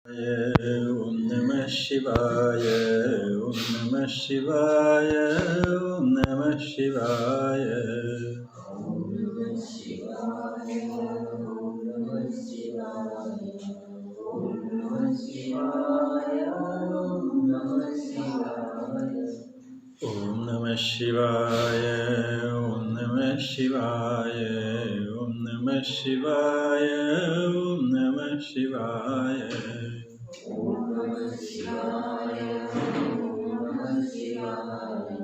Om Namah Shivaya, Om Namah Shivaya, Om Namah Shivaya. Om Namah Shivaya, Om Namah Shivaya, Om Namah Shivaya, Om Namah Shivaya. Om Namah Shivaya, Om Namah Shivaya, Om Namah Shivaya, Om Namah Shivaya. Om Namah Shivaya, Om Namah Shivaya,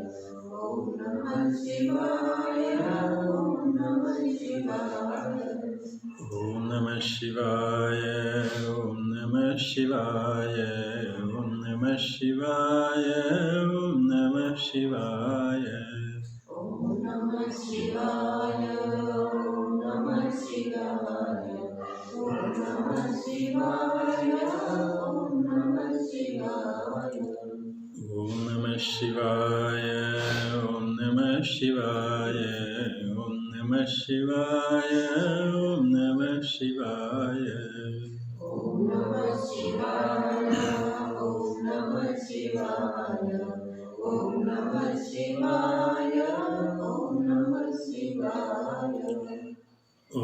Om Namah Shivaya, Om Namah Shivaya. Om Namah Shivaya, Om Namah Shivaya, Om Namah Shivaya, Om Namah Shivaya. Om Namah Shivaya, Om Namah Shivaya, Om Namah Shivaya, Om Namah Shivaya. Om Namah Shivaya, Om Namah Shivaya, Om Namah Shivaya, Om Namah Shivaya. Om Namah Shivaya, Om Namah Shivaya, Om Namah Shivaya, Om Namah Shivaya. Om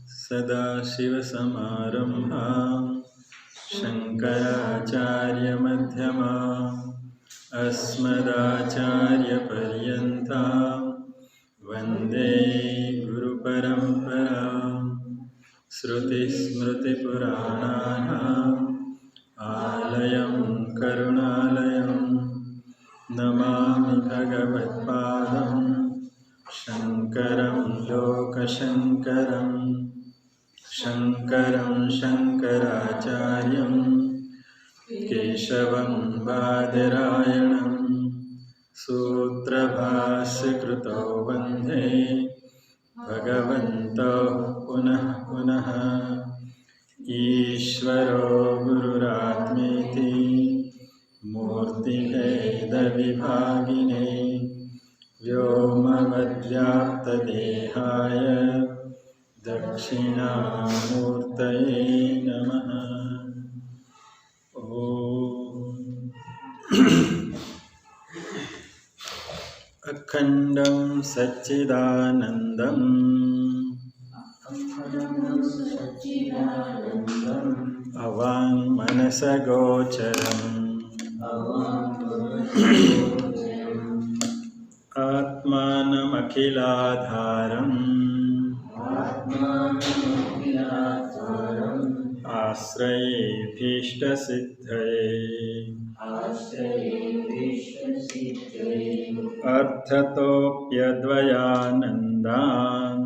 Sadashivasamārambhām Shankaracharya-madhyamām Asmadacharya-paryantām Vande Guru-paraṁparām Shruti-smriti-purāṇānaṁ Ālayam Karuṇālayam Namāmi Bhagavad-pādam Shankaram Lokashankaram Shankaram Shankaracharyam Keshavam Badarayanam Sutrabhasyakrito Vande Bhagavanto Punah Punah Ishvaro Gururatmeti Murtibheda Vibhagine Vyomavadvyaptadehaya Dakshinamurtaye Namaha. Om Akhandam Satchidanandam Avang Manasagocharam Atmanam Akhiladharam Asraye Bhishta Siddhaye Arthatopyadvayanandam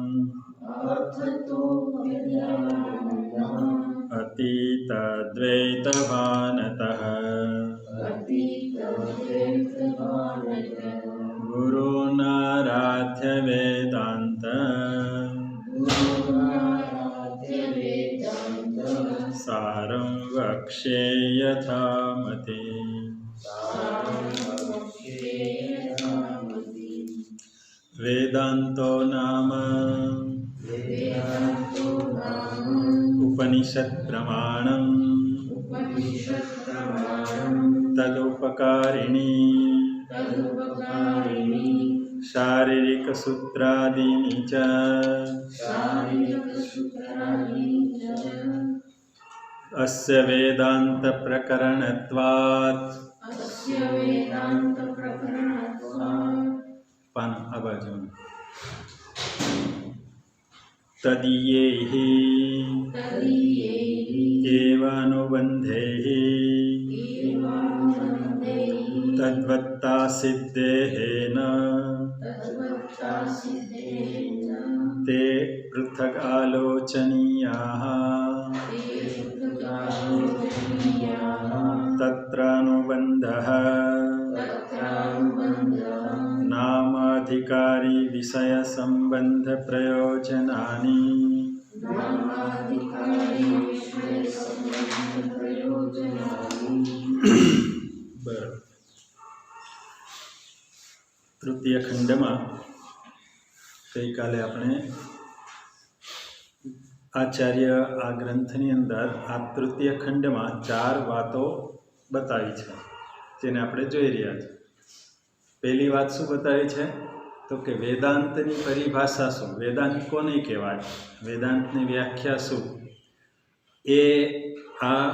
Atita Dvaita Vanataha Guru Naradhya Vedanta Saram Vakshe Yathamati. Vedanto Nama Upanishad Pramanam Tadupakarini Sharirika Sutradini Cha Asya Vedanta Prakaranatvat Pan Abhajan Tadiyehi Evanubandhehi Tadvatta Siddhena Te Prithag Alochaniyaha Tatranubandaha Namadhikari Visaya Sambandha Prayojanani. તૃતીય ખંડમાં ગઈકાલે આપણે આચાર્ય આ ગ્રંથની અંદર આ તૃતીય ખંડમાં 4 વાતો બતાવી છે, જેને આપણે જોઈ રહ્યા છીએ. પહેલી વાત શું બતાવી છે? તો કે વેદાંતની પરિભાષા શું, વેદાંત કોને કહેવાય, વેદાંતની વ્યાખ્યા શું, એ આ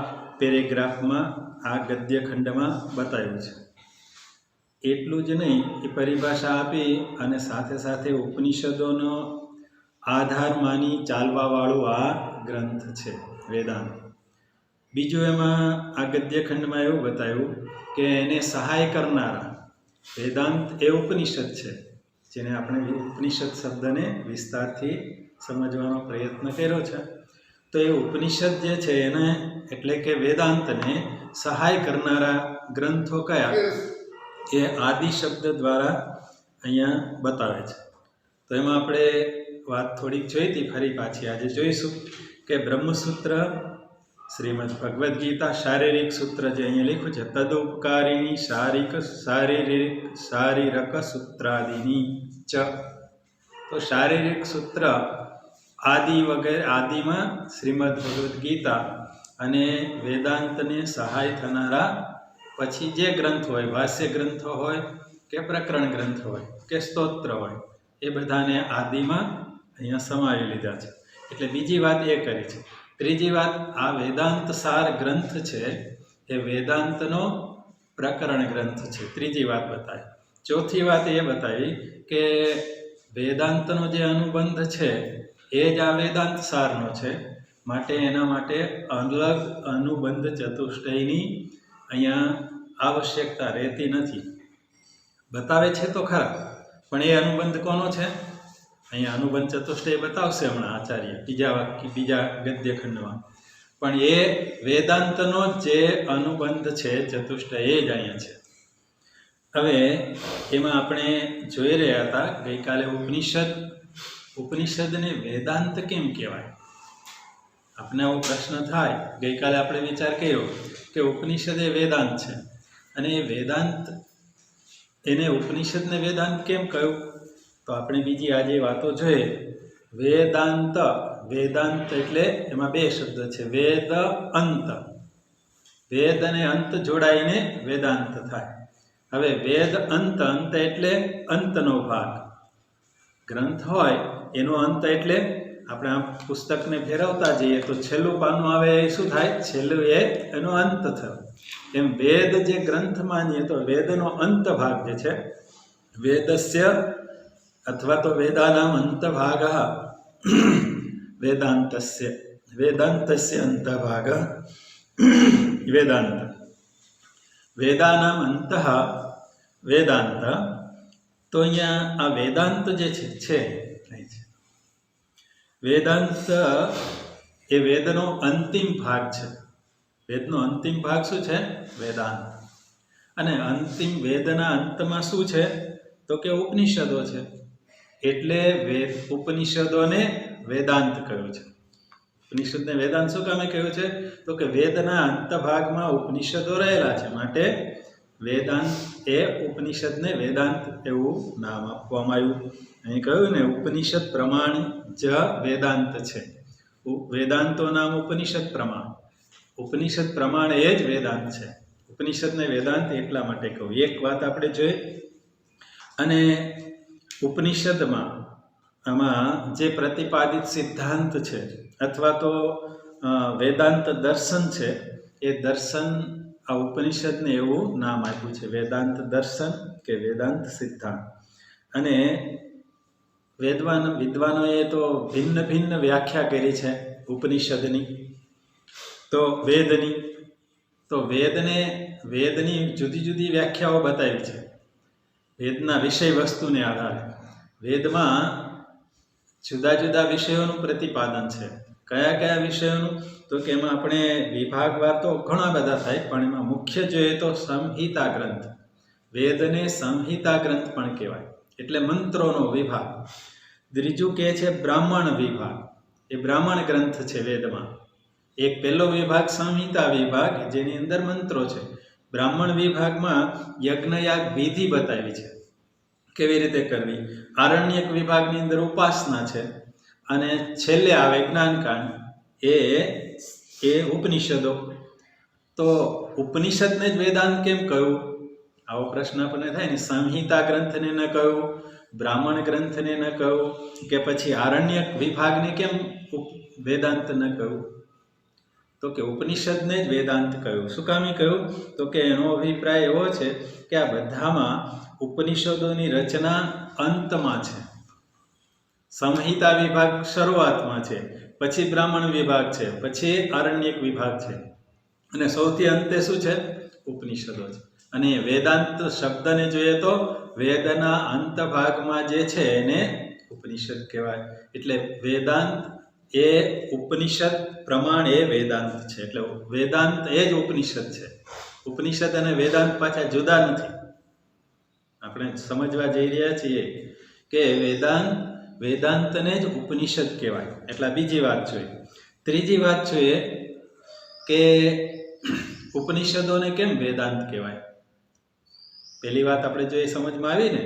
પેરેગ્રાફમાં આ ગદ્ય ખંડમાં બતાવ્યું છે. એટલું જ નહીં, એ પરિભાષા આપી અને સાથે સાથે ઉપનિષદોનો આધાર માની ચાલવાવાળું આ ગ્રંથ છે વેદાંત. બીજું એમાં આ ગદ્ય ખંડમાં એવું બતાવ્યું કે એને સહાય કરનારા વેદાંત એ ઉપનિષદ છે, જેને આપણે ઉપનિષદ શબ્દને વિસ્તારથી સમજવાનો પ્રયત્ન કર્યો છે. તો એ ઉપનિષદ જે છે એને એટલે કે વેદાંતને સહાય કરનારા ગ્રંથો કયા, એ આદિ શબ્દ દ્વારા અહીંયા બતાવે છે. તો એમાં આપણે વાત થોડીક જોઈ હતી, ફરી પાછી આજે જોઈશું કે બ્રહ્મસૂત્ર, શ્રીમદ ભગવદ્ ગીતા શારીરિક સૂત્ર જે અહીંયા લખ્યું છે, તદુપકારીની શારીરક સૂત્રાદિની ચ. તો શારીરિક સૂત્ર આદિ વગેરે, આદિમાં શ્રીમદ ભગવદ્ ગીતા અને વેદાંતને સહાય થનારા પછી જે ગ્રંથ હોય, ભાષ્ય ગ્રંથો હોય કે પ્રકરણ ગ્રંથ હોય કે સ્તોત્ર હોય, એ બધાને આદિમાં અહીંયા સમાવી લીધા છે. એટલે બીજી વાત એ કરી છે. ત્રીજી વાત, આ વેદાંત સાર ગ્રંથ છે એ વેદાંતનો પ્રકરણ ગ્રંથ છે, ત્રીજી વાત બતાવી. ચોથી વાત એ બતાવી કે વેદાંતનો જે અનુબંધ છે એ જ આ વેદાંત સારનો છે, માટે એના માટે અલગ અનુબંધ ચતુષ્ટયની અહીંયા આવશ્યકતા રહેતી નથી. બતાવે છે તો ખરા, પણ એ અનુબંધ કોનો છે? અહીંયા અનુબંધ ચતુષ્ટય બતાવશે હમણાં આચાર્ય બીજા ગદ્ય ખંડમાં, પણ એ વેદાંતનો જે અનુબંધ છે ચતુષ્ટય એ જ અહીંયા છે. હવે એમાં આપણે જોઈ રહ્યા હતા ગઈકાલે ઉપનિષદને વેદાંત કેમ કહેવાય? આપને આવો પ્રશ્ન થાય. ગઈકાલે આપણે વિચાર કર્યો કે ઉપનિષદ એ વેદાંત છે, અને એ વેદાંત, એને ઉપનિષદને વેદાંત કેમ કહ્યું? તો આપણે બીજી આજે વાતો જોઈએ. વેદાંત, વેદાંત એટલે એમાં 2 શબ્દ છે, વેદ અંત. વેદ અને અંત જોડાઈને વેદાંત થાય. હવે વેદ અંત, અંત એટલે અંતનો ભાગ. ગ્રંથ હોય એનો અંત એટલે આપણે આ પુસ્તકને ફેરવતા જઈએ તો છેલ્લું પાનું આવે એ શું થાય? છેલ્લું એ એનો અંત થયો. એમ વેદ જે ગ્રંથ માનીએ તો વેદનો અંત ભાગ જે છે, વેદસ્ય અથવા તો વેદાનામ અંત ભાગ વેદાંતસ્ય, વેદાંતસ્ય અંત ભાગ વેદાંત, વેદાનામ અંત વેદાંત. તો અહીંયા આ વેદાંત જે છે વેદાંત એ વેદનો અંતિમ ભાગ છે. વેદનો અંતિમ ભાગ શું છે? વેદાંત. અને અંતિમ વેદના અંતમાં શું છે? તો કે ઉપનિષદો છે. એટલે ઉપનિષદોને વેદાંત કહ્યું છે. ઉપનિષદને વેદાંત શું કામે કહ્યું છે? તો કે વેદના અંત ભાગમાં ઉપનિષદો રહેલા છે, માટે વેદાંત એ ઉપનિષદને વેદાંત એવું નામ આપવામાં આવ્યું. અહીં કહ્યું ને, ઉપનિષદ પ્રમાણ જ વેદાંત છે. વેદાંતો નામ ઉપનિષદ પ્રમાણ, ઉપનિષદ પ્રમાણ એ જ વેદાંત છે. ઉપનિષદને વેદાંત એટલા માટે કહું. એક વાત આપણે જોઈએ, અને ઉપનિષદમાં આમાં જે પ્રતિપાદિત સિદ્ધાંત છે અથવા તો વેદાંત દર્શન છે, એ દર્શન આ ઉપનિષદને એવું નામ આપ્યું છે, વેદાંત દર્શન કે વેદાંત સિદ્ધાંત. અને વિદ્વાનોએ તો ભિન્ન ભિન્ન વ્યાખ્યા કરી છે ઉપનિષદની, તો વેદની. તો વેદની જુદી જુદી વ્યાખ્યાઓ બતાવી છે વેદના વિષય વસ્તુને આધારે. વેદમાં જુદા જુદા વિષયોનું પ્રતિપાદન છે. કયા કયા વિષયોનું? તો કે એમાં આપણે વિભાગવાર તો ઘણા બધા થાય, પણ એમાં મુખ્ય જોઈએ તો સંહિતા ગ્રંથ. વેદને સંહિતા ગ્રંથ પણ કહેવાય, એટલે મંત્રોનો વિભાગ. ત્રીજું કહે છે બ્રાહ્મણ વિભાગ, એ બ્રાહ્મણ ગ્રંથ છે વેદમાં. એક પહેલો વિભાગ સંહિતા વિભાગ, જેની અંદર મંત્રો છે. બ્રાહ્મણ વિભાગમાં યજ્ઞયાગ વિધિ બતાવી છે, કેવી રીતે કરવી. આરણ્યક વિભાગની અંદર ઉપાસના છે, અને છેલ્લે આવે જ્ઞાનકાંડ, એ એ ઉપનિષદો. તો ઉપનિષદને જ વેદાંત કેમ કહ્યું? આવો પ્રશ્ન આપણને થાય ને. સંહિતા ગ્રંથને ન કહ્યું, બ્રાહ્મણ ગ્રંથને ન કહ્યું, કે પછી આરણ્યક વિભાગને કેમ વેદાંત ન કહ્યું? તો કે ઉપનિષદને જ વેદાંત કહ્યું. શું કામ કહ્યું? તો કે એનો અભિપ્રાય એવો છે કે આ બધામાં ઉપનિષદોની રચના અંતમાં છે. સંહિતા વિભાગ શરૂઆતમાં છે, પછી બ્રાહ્મણ વિભાગ છે, પછી આરણ્યક વિભાગ છે, અને સૌથી અંતે શું છે? ઉપનિષદો છે. અને વેદાંત શબ્દને જોઈએ તો વેદના અંત ભાગમાં જે છે એને ઉપનિષદ કહેવાય. એટલે વેદાંત એ ઉપનિષદ પ્રમાણ એ વેદાંત છે. એટલે વેદાંત એ જ ઉપનિષદ છે. ઉપનિષદ અને વેદાંત પાછા જુદા નથી. આપણે સમજવા જઈ રહ્યા છીએ કે વેદાંતને જ ઉપનિષદ કહેવાય. એટલે બીજી વાત જોઈએ. ત્રીજી વાત જોઈએ કે ઉપનિષદોને કેમ વેદાંત કહેવાય? પહેલી વાત આપણે જો એ સમજમાં આવી ને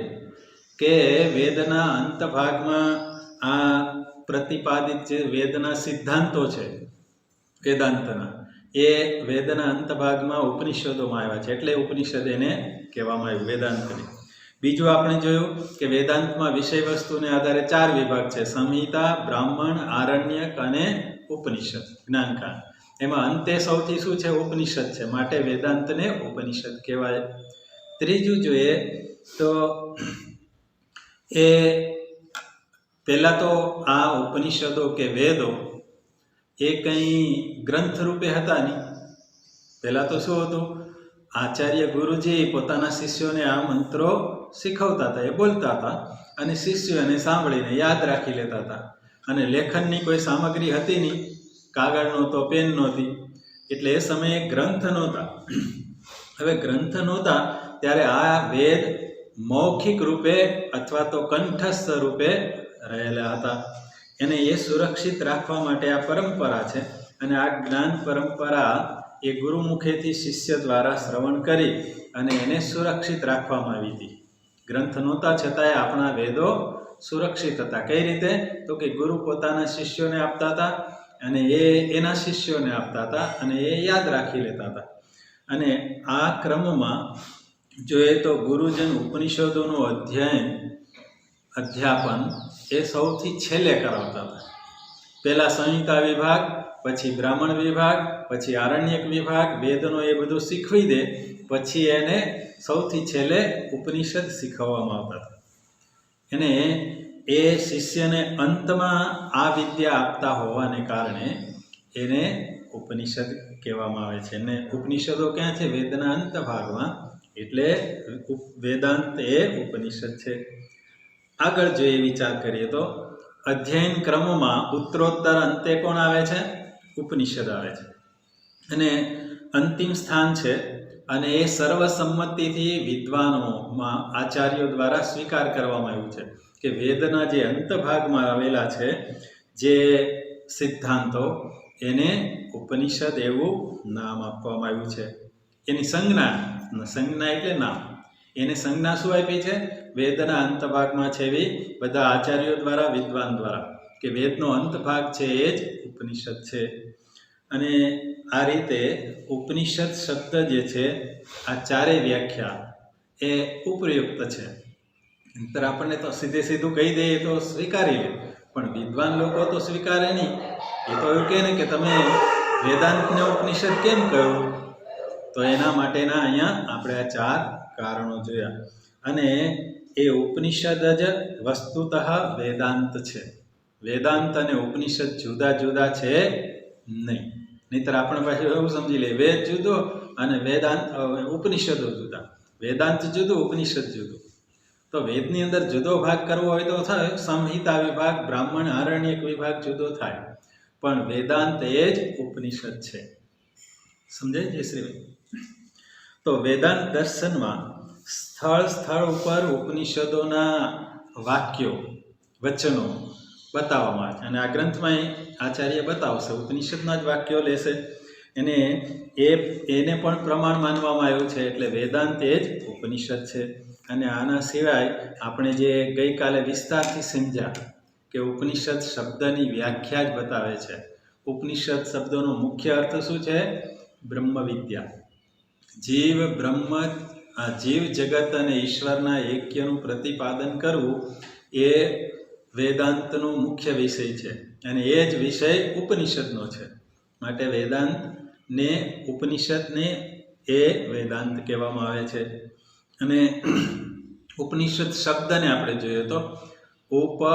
કે વેદના અંત ભાગમાં આ પ્રતિપાદિત જે વેદના સિદ્ધાંતો છે વેદાંતના, એ વેદના અંત ભાગમાં ઉપનિષદોમાં આવ્યા છે. એટલે ઉપનિષદ એને કહેવામાં આવ્યું, વેદાંતને. બીજું આપણે જોયું કે વેદાંતમાં વિષય વસ્તુને આધારે 4 વિભાગ છે: સંહિતા, બ્રાહ્મણ, આરણ્યક અને ઉપનિષદ, જ્ઞાનકાંડ. એમાં અંતે સૌથી શું છે? ઉપનિષદ છે. માટે વેદાંતને ઉપનિષદ કહેવાય. ત્રીજું જોઈએ તો એ પહેલાં તો આ ઉપનિષદો કે વેદો એ કંઈ ગ્રંથ રૂપે હતા નહીં. પહેલાં તો શું હતું? આચાર્ય ગુરુજી પોતાના શિષ્યોને આ મંત્રો શીખવતા હતા, એ બોલતા હતા, અને શિષ્યો એને સાંભળીને યાદ રાખી લેતા હતા. અને લેખનની કોઈ સામગ્રી હતી નહીં, કાગળ નહોતો, પેન નહોતી, એટલે એ સમયે ગ્રંથ નહોતા. હવે ગ્રંથ નહોતા ત્યારે આ વેદ મૌખિક રૂપે અથવા તો કંઠસ્થ રૂપે રહેલા હતા. એને એ સુરક્ષિત રાખવા માટે આ પરંપરા છે. અને આ જ્ઞાન પરંપરા એ ગુરુમુખેથી શિષ્ય દ્વારા શ્રવણ કરી અને એને સુરક્ષિત રાખવામાં આવી હતી. ગ્રંથ નહોતા છતાંય આપણા વેદો સુરક્ષિત હતા. કઈ રીતે? તો કે ગુરુ પોતાના શિષ્યોને આપતા હતા અને એ એના શિષ્યોને આપતા હતા અને એ યાદ રાખી લેતા હતા. અને આ ક્રમમાં જોઈએ તો ગુરુજન ઉપનિષદોનું અધ્યાપન એ સૌથી છેલ્લે કરાવતા હતા. પહેલાં સંહિતા વિભાગ, પછી બ્રાહ્મણ વિભાગ, પછી આરણ્યક વિભાગ, વેદનો એ બધું શીખવી દે, પછી એને સૌથી છેલ્લે ઉપનિષદ શીખવવામાં આવતા હતા. એને એ શિષ્યને અંતમાં આ વિદ્યા આપતા હોવાને કારણે એને ઉપનિષદ કહેવામાં આવે છે. અને ઉપનિષદો ક્યાં છે? વેદના અંત ભાગમાં. એટલે વેદાંત એ ઉપનિષદ છે. આગળ જો એ વિચાર કરીએ તો અધ્યયન ક્રમમાં ઉત્તરોત્તર અંતે કોણ આવે છે? ઉપનિષદ આવે છે. અને અંતિમ સ્થાન છે. અને એ સર્વસંમતિથી વિદ્વાનોમાં આચાર્યો દ્વારા સ્વીકાર કરવામાં આવ્યું છે કે વેદના જે અંત ભાગમાં આવેલા છે જે સિદ્ધાંતો, એને ઉપનિષદ એવું નામ આપવામાં આવ્યું છે. એની સંજ્ઞા એટલે નામ. એને સંજ્ઞા શું આપી છે? વેદના અંત ભાગમાં છે એવી બધા આચાર્યો દ્વારા, વિદ્વાન દ્વારા, કે વેદનો અંત ભાગ છે એ જ ઉપનિષદ છે. અને આ રીતે ઉપનિષદ શબ્દ જે છે, આ ચારેય વ્યાખ્યા એ ઉપયુક્ત છે. નહીંતર આપણને તો સીધું કહી દઈએ તો સ્વીકારી લે, પણ વિદ્વાન લોકો તો સ્વીકારે નહીં. એ તો એવું કહે ને કે તમે વેદાંતને ઉપનિષદ કેમ કહ્યું? તો એના માટેના અહીંયા આપણે આ 4 કારણો જોયા. અને એ ઉપનિષદ જ વસ્તુતઃ વેદાંત છે. વેદાંત અને ઉપનિષદ જુદા જુદા છે નહીં. નહીંતર આપણે પાછું એવું સમજી લે વેદ જુદો અને વેદાંત ઉપનિષદો જુદા. વેદાંત જુદું, ઉપનિષદ જુદું. તો વેદની અંદર જુદો ભાગ કરવો હોય તો થાય સંહિતા વિભાગ, બ્રાહ્મણ, આરણ્યક વિભાગ જુદો થાય, પણ વેદાંત એ જ ઉપનિષદ છે. સમજાય છે શ્રીભાઈ? તો વેદાંત દર્શનમાં સ્થળ ઉપર ઉપનિષદોના વાક્યો, વચનો બતાવવામાં આવે છે. અને આ ગ્રંથમાં આચાર્ય બતાવશે, ઉપનિષદના જ વાક્યો લેશે. એને પણ પ્રમાણ માનવામાં આવ્યું છે. એટલે વેદાંત એ જ ઉપનિષદ છે. અને આના સિવાય આપણે જે ગઈકાલે વિસ્તારથી સમજ્યા કે ઉપનિષદ શબ્દની વ્યાખ્યા જ બતાવે છે. ઉપનિષદ શબ્દોનો મુખ્ય અર્થ શું છે? બ્રહ્મ વિદ્યા. જીવ જગત અને ઈશ્વરના એક્યનું પ્રતિપાદન કરવું એ વેદાંતનો મુખ્ય વિષય છે અને એ જ વિષય ઉપનિષદનો છે. માટે વેદાંતને ઉપનિષદને એ વેદાંત કહેવામાં આવે છે. અને ઉપનિષદ શબ્દને આપણે જોઈએ તો ઉપનિષદ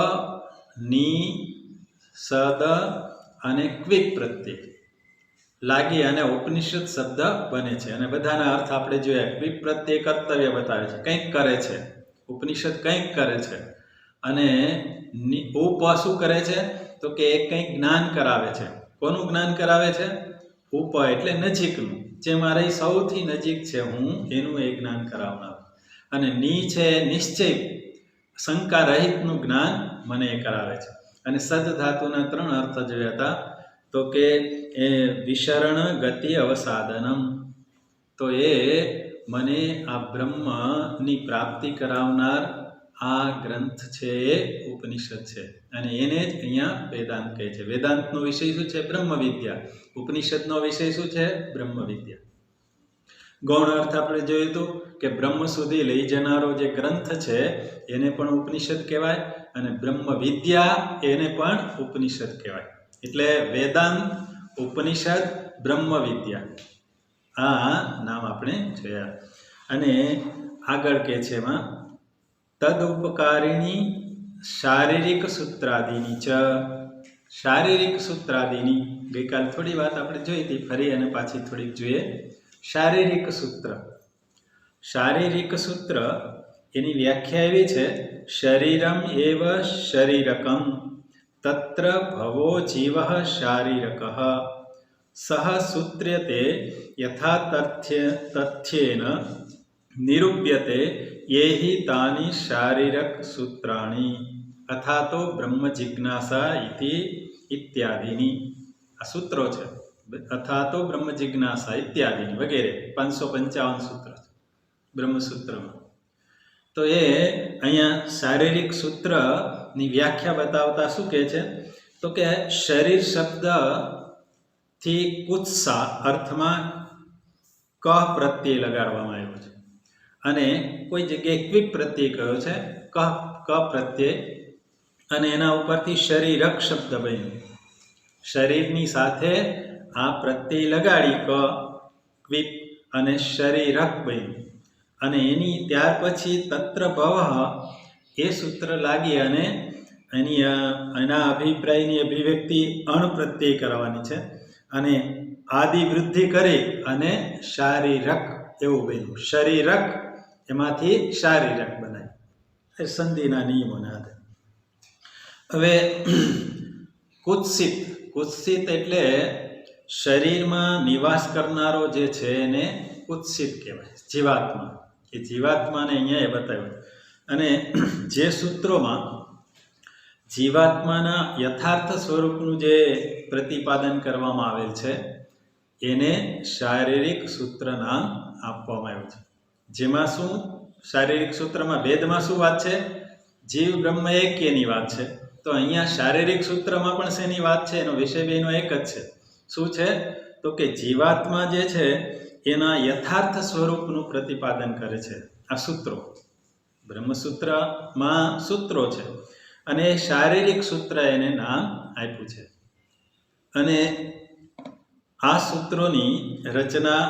અને ક્વિક પ્રત્યય લાગી અને ઉપનિષદ શબ્દ બને છે. અને બધાના અર્થ આપણે જોયા. ક્વિક પ્રત્યય કર્તવ્ય બતાવે છે, કંઈક કરે છે. ઉપનિષદ કંઈક કરે છે. અને ઉપ શું કરે છે? તો કે એ કંઈક જ્ઞાન કરાવે છે. કોનું જ્ઞાન કરાવે છે? ઉપ એટલે નજીકનું, જે મારી સૌથી નજીક છે હું એનું એ જ્ઞાન કરાવનાર. અને ની છે નિશ્ચય, શંકા રહિતનું જ્ઞાન મને એ કરાવે છે. અને સદ ધાતુના 3 અર્થ જોયા હતા. તો કે એ વિશરણ ગતિ અવસાદનમ, તો એ મને આ બ્રહ્મની પ્રાપ્તિ કરાવનાર આ ગ્રંથ છે એ ઉપનિષદ છે. અને એને જ અહીંયા વેદાંત કહે છે. વેદાંતનો વિષય શું છે? બ્રહ્મ વિદ્યા. ઉપનિષદનો વિષય શું છે? બ્રહ્મ વિદ્યા. ગૌણ અર્થ આપણે જોયું હતું કે બ્રહ્મ સુધી લઈ જનારો જે ગ્રંથ છે એને પણ ઉપનિષદ કહેવાય અને બ્રહ્મ વિદ્યા એને પણ ઉપનિષદ કહેવાય. એટલે વેદાંત, ઉપનિષદ, બ્રહ્મ વિદ્યા, આ નામ આપણે જોયા. અને આગળ કે છે એમાં તદુપકારિણી શારીરિક સૂત્રાદિની ચ. શારીરિક સૂત્રાદિની ગઈકાલ થોડી વાત આપણે જોઈ હતી, ફરી અને પાછી થોડીક જોઈએ. શારીરિક સૂત્ર. શારીરિક સૂત્ર એની વ્યાખ્યા એવી છે: શરીરમ એવ શરીરકમ તત્ર ભવો જીવ શારીરક સહ સૂત્ર્યતે યથા તથ્યેન નિરૂપ્યતે યેહિ તાની શારીરક સૂત્રાણી અથા તો બ્રહ્મ જિજ્ઞાસા ઇત્યાદિની. આ સૂત્રો છે. અથા તો બ્રહ્મ જિજ્ઞાસા ઇત્યાદિની વગેરે 555 સૂત્ર છે બ્રહ્મસૂત્રમાં. તો એ અહીંયા શારીરિક સૂત્રની વ્યાખ્યા બતાવતા શું કહે છે? તો કે શરીર શબ્દથી કુત્સા અર્થમાં ક પ્રત્યય લગાડવામાં આવ્યો છે. અને કોઈ જગ્યાએ ક્વિક પ્રત્યય કયો છે, ક પ્રત્યય, અને એના ઉપરથી શરીરક શબ્દ બન્યો. શરીરની સાથે આ પ્રત્યય લગાડી ક્વિક અને શરીરક બન્યું. અને એની ત્યાર પછી તત્ર ભવ એ સૂત્ર લાગી અને એના અભિપ્રાયની અભિવ્યક્તિ અણ પ્રત્યય કરવાની છે. અને આદિ વૃદ્ધિ કરી અને શારીરક એવું બન્યું. શરીરક એમાંથી શારીરક બનાય એ સંધિના નિયમોના આધારે. હવે કુત્સિત. કુત્સિત એટલે શરીરમાં નિવાસ કરનારો જે છે એને કુત્સિત કહેવાય, જીવાત્મા. એ જીવાત્માને અહીંયા એ બતાવ્યું. અને જે સૂત્રોમાં જીવાત્માના યથાર્થ સ્વરૂપનું જે પ્રતિપાદન કરવામાં આવેલ છે એને શારીરિક સૂત્ર નામ આપવામાં આવ્યું છે. જેમાં શું શારીરિક સૂત્રમાં વેદમાં શું વાત છે? જીવ બ્રહ્મ એક્યની વાત છે. તો અહીંયા શારીરિક સૂત્રમાં પણ શેની વાત છે? એનો વિષય બેનો એક જ છે. શું છે? તો કે જીવાત્મા જે છે એના યથાર્થ સ્વરૂપનું પ્રતિપાદન કરે છે આ સૂત્રો. બ્રહ્મસૂત્રમાં સૂત્રો છે અને શારીરિક સૂત્ર એને નામ આપ્યું છે. અને આ સૂત્રોની રચના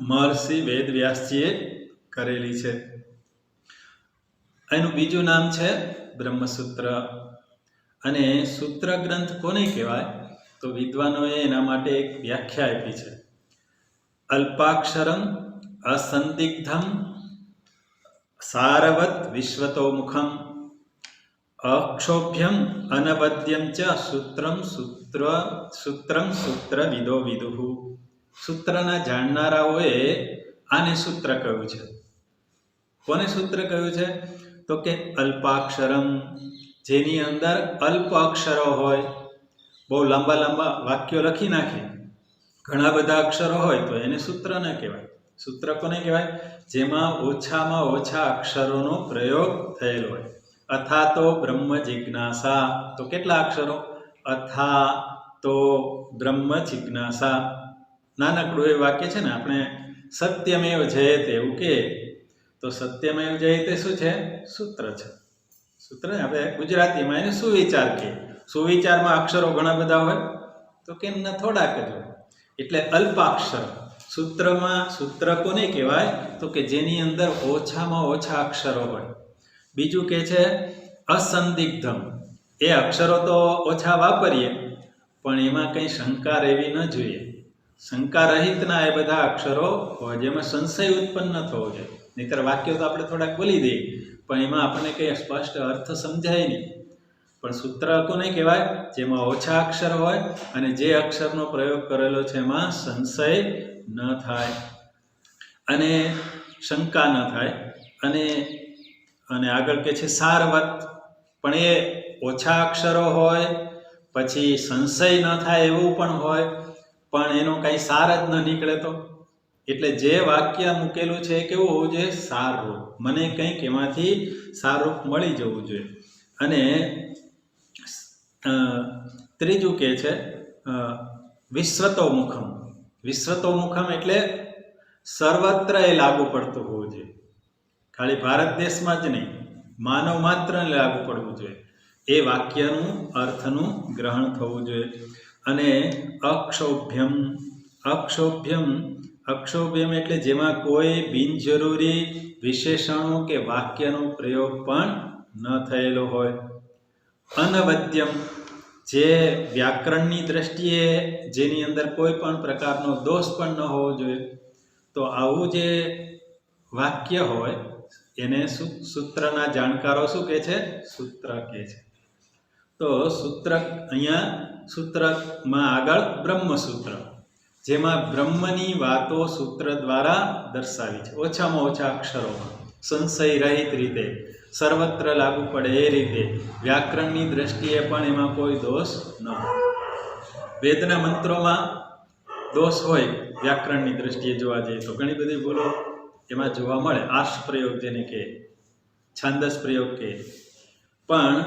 મહર્ષિ વેદવ્યાસજીએ કરેલી છે. એનું બીજું નામ છે બ્રહ્મસૂત્ર. અને સૂત્ર ગ્રંથ કોને કહેવાય? તો વિદ્વાનોએ એના માટે એક વ્યાખ્યા આપી છે. અલ્પાક્ષરમ અસંદિગ્ધમ સારવત વિશ્વતોમુખમ અક્ષોભ્યમ અનવદ્યમ ચ સૂત્રમ સૂત્ર વિદો વિદુઃ. સૂત્રના જાણનારાઓએ આને સૂત્ર કહ્યું છે. કોને સૂત્ર કહ્યું છે? તો કે અલ્પાક્ષરમ, જેની અંદર અલ્પ અક્ષરો હોય. બહુ લાંબા લાંબા વાક્યો લખી નાખે, ઘણા બધા અક્ષરો હોય તો એને સૂત્ર ન કહેવાય. સૂત્ર કોને કહેવાય? જેમાં ઓછામાં ઓછા અક્ષરોનો પ્રયોગ થયેલો હોય. અથા તો બ્રહ્મ જિજ્ઞાસા, તો કેટલા અક્ષરો? અથા તો બ્રહ્મ જિજ્ઞાસા. નાનકડું એ વાક્ય છે ને, આપણે સત્યમેવ જયતે એવું કે, તો સત્યમેવ જયતે શું છે? સૂત્ર છે. સૂત્ર આપણે ગુજરાતીમાં એને સુવિચાર કે. સુવિચારમાં અક્ષરો ઘણા બધા હોય તો કેમ ન થોડાક જ હોય, એટલે અલ્પાક્ષર. સૂત્રમાં સૂત્ર કોને કહેવાય? તો કે જેની અંદર ઓછામાં ઓછા અક્ષરો હોય. બીજું કે છે અસંદિગ્ધમ. એ અક્ષરો તો ઓછા વાપરીએ પણ એમાં કંઈ શંકા રહેવી ન જોઈએ. શંકા રહિતના એ બધા અક્ષરો હોય જેમાં સંશય ઉત્પન્ન ન થવો જોઈએ. નહીંતર વાક્યો તો આપણે થોડાક બોલી દઈએ પણ એમાં આપણને કંઈ સ્પષ્ટ અર્થ સમજાય નહીં. પણ સૂત્ર કોને કહેવાય? જેમાં ઓછા અક્ષર હોય અને જે અક્ષરનો પ્રયોગ કરેલો છે એમાં સંશય ન થાય અને શંકા ન થાય. અને આગળ કે છે સારવત. પણ એ ઓછા અક્ષરો હોય પછી સંશય ન થાય એવું પણ હોય પણ એનો કાંઈ સાર જ ન નીકળે તો. એટલે જે વાક્ય મૂકેલું છે એ કેવું હોવું જોઈએ? સારરૂપ. મને કંઈક એમાંથી સારરૂપ મળી જવું જોઈએ. અને ત્રીજું કે છે વિશ્વતોમુખમ. વિશ્વતોમુખમ એટલે સર્વત્ર એ લાગુ પડતું હોવું જોઈએ. ખાલી ભારત દેશમાં જ નહીં, માનવ માત્રને લાગુ પડવું જોઈએ. એ વાક્યનું અર્થનું ગ્રહણ થવું જોઈએ. અને અક્ષોભ્યમ. અક્ષોભ્યમ એટલે જેમાં કોઈ બિનજરૂરી વિશેષણો કે વાક્યનો પ્રયોગ પણ ન થયેલો હોય. અનવદ્યમ. જે વ્યાકરણની દ્રષ્ટિએ જેની અંદર કોઈ પણ પ્રકારનો દોષ પણ ન હોવો જોઈએ. તો આવું જે વાક્ય હોય એને સૂત્રના જાણકારો શું કહે છે? સૂત્ર કહે છે. તો સૂત્ર અહીંયા સૂત્રમાં આગળ બ્રહ્મસૂત્ર, જેમાં બ્રહ્મની વાતો સૂત્ર દ્વારા દર્શાવી છે. ઓછામાં ઓછા અક્ષરોમાં, સંશય રહિત રીતે, સર્વત્ર લાગુ પડે એ રીતે, વ્યાકરણની દ્રષ્ટિએ પણ એમાં કોઈ દોષ ન હોય. વેદના મંત્રોમાં દોષ હોય વ્યાકરણની દ્રષ્ટિએ જોવા જઈએ તો ઘણી બધી ભૂલો એમાં જોવા મળે. આર્ષ પ્રયોગ જેને કહે, છાંદસ પ્રયોગ કહે. પણ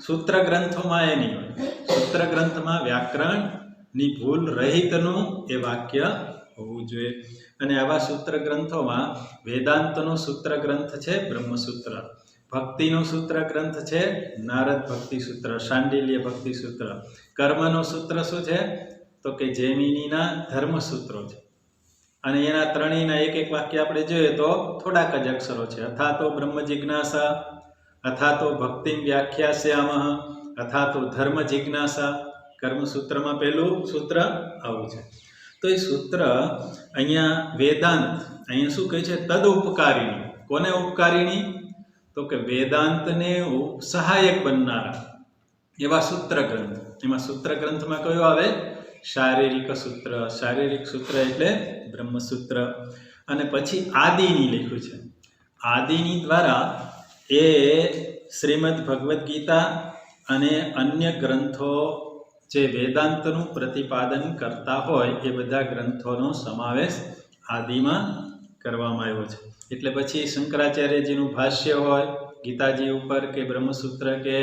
સૂત્ર ગ્રંથોમાં એ નહીં હોય. સૂત્ર ગ્રંથમાં વ્યાકરણની ભૂલ રહિતનું એ વાક્ય હોવું જોઈએ. અને આવા સૂત્ર ગ્રંથોમાં વેદાંતનો સૂત્ર ગ્રંથ છે બ્રહ્મસૂત્ર, ભક્તિનો સૂત્ર ગ્રંથ છે નારદ ભક્તિ સૂત્ર, શાંડિલ્ય ભક્તિ સૂત્ર. કર્મનો સૂત્ર શું છે? તો કે જૈમિનીના ધર્મસૂત્રો છે. અને એના ત્રણેયના એક એક વાક્ય આપણે જોઈએ તો થોડાક જ અક્ષરો છે. અથા તો બ્રહ્મ જિજ્ઞાસા, અથા તો ભક્તિમ વ્યાખ્યાસ્યામઃ, અથા તો ધર્મ જિજ્ઞાસા. કર્મસૂત્રમાં પહેલું સૂત્ર આવું છે. તો એ સૂત્ર અહીંયા વેદાંત, અહીંયા શું કહે છે? તદ ઉપકારીણી. કોને ઉપકારીણી? તો કે વેદાંતને સહાયક બનનારા એવા સૂત્ર ગ્રંથ. એમાં સૂત્ર ગ્રંથમાં કયો આવે? શારીરિક સૂત્ર. શારીરિક સૂત્ર એટલે બ્રહ્મસૂત્ર. અને પછી આદિની લખ્યું છે. આદિની દ્વારા એ શ્રીમદ ભગવદ્ ગીતા અને અન્ય ગ્રંથો જે વેદાંતનું પ્રતિપાદન કરતા હોય એ બધા ગ્રંથોનો સમાવેશ આદિમાં કરવામાં આવ્યો છે. એટલે પછી શંકરાચાર્યજીનું ભાષ્ય હોય ગીતાજી ઉપર કે બ્રહ્મસૂત્ર કે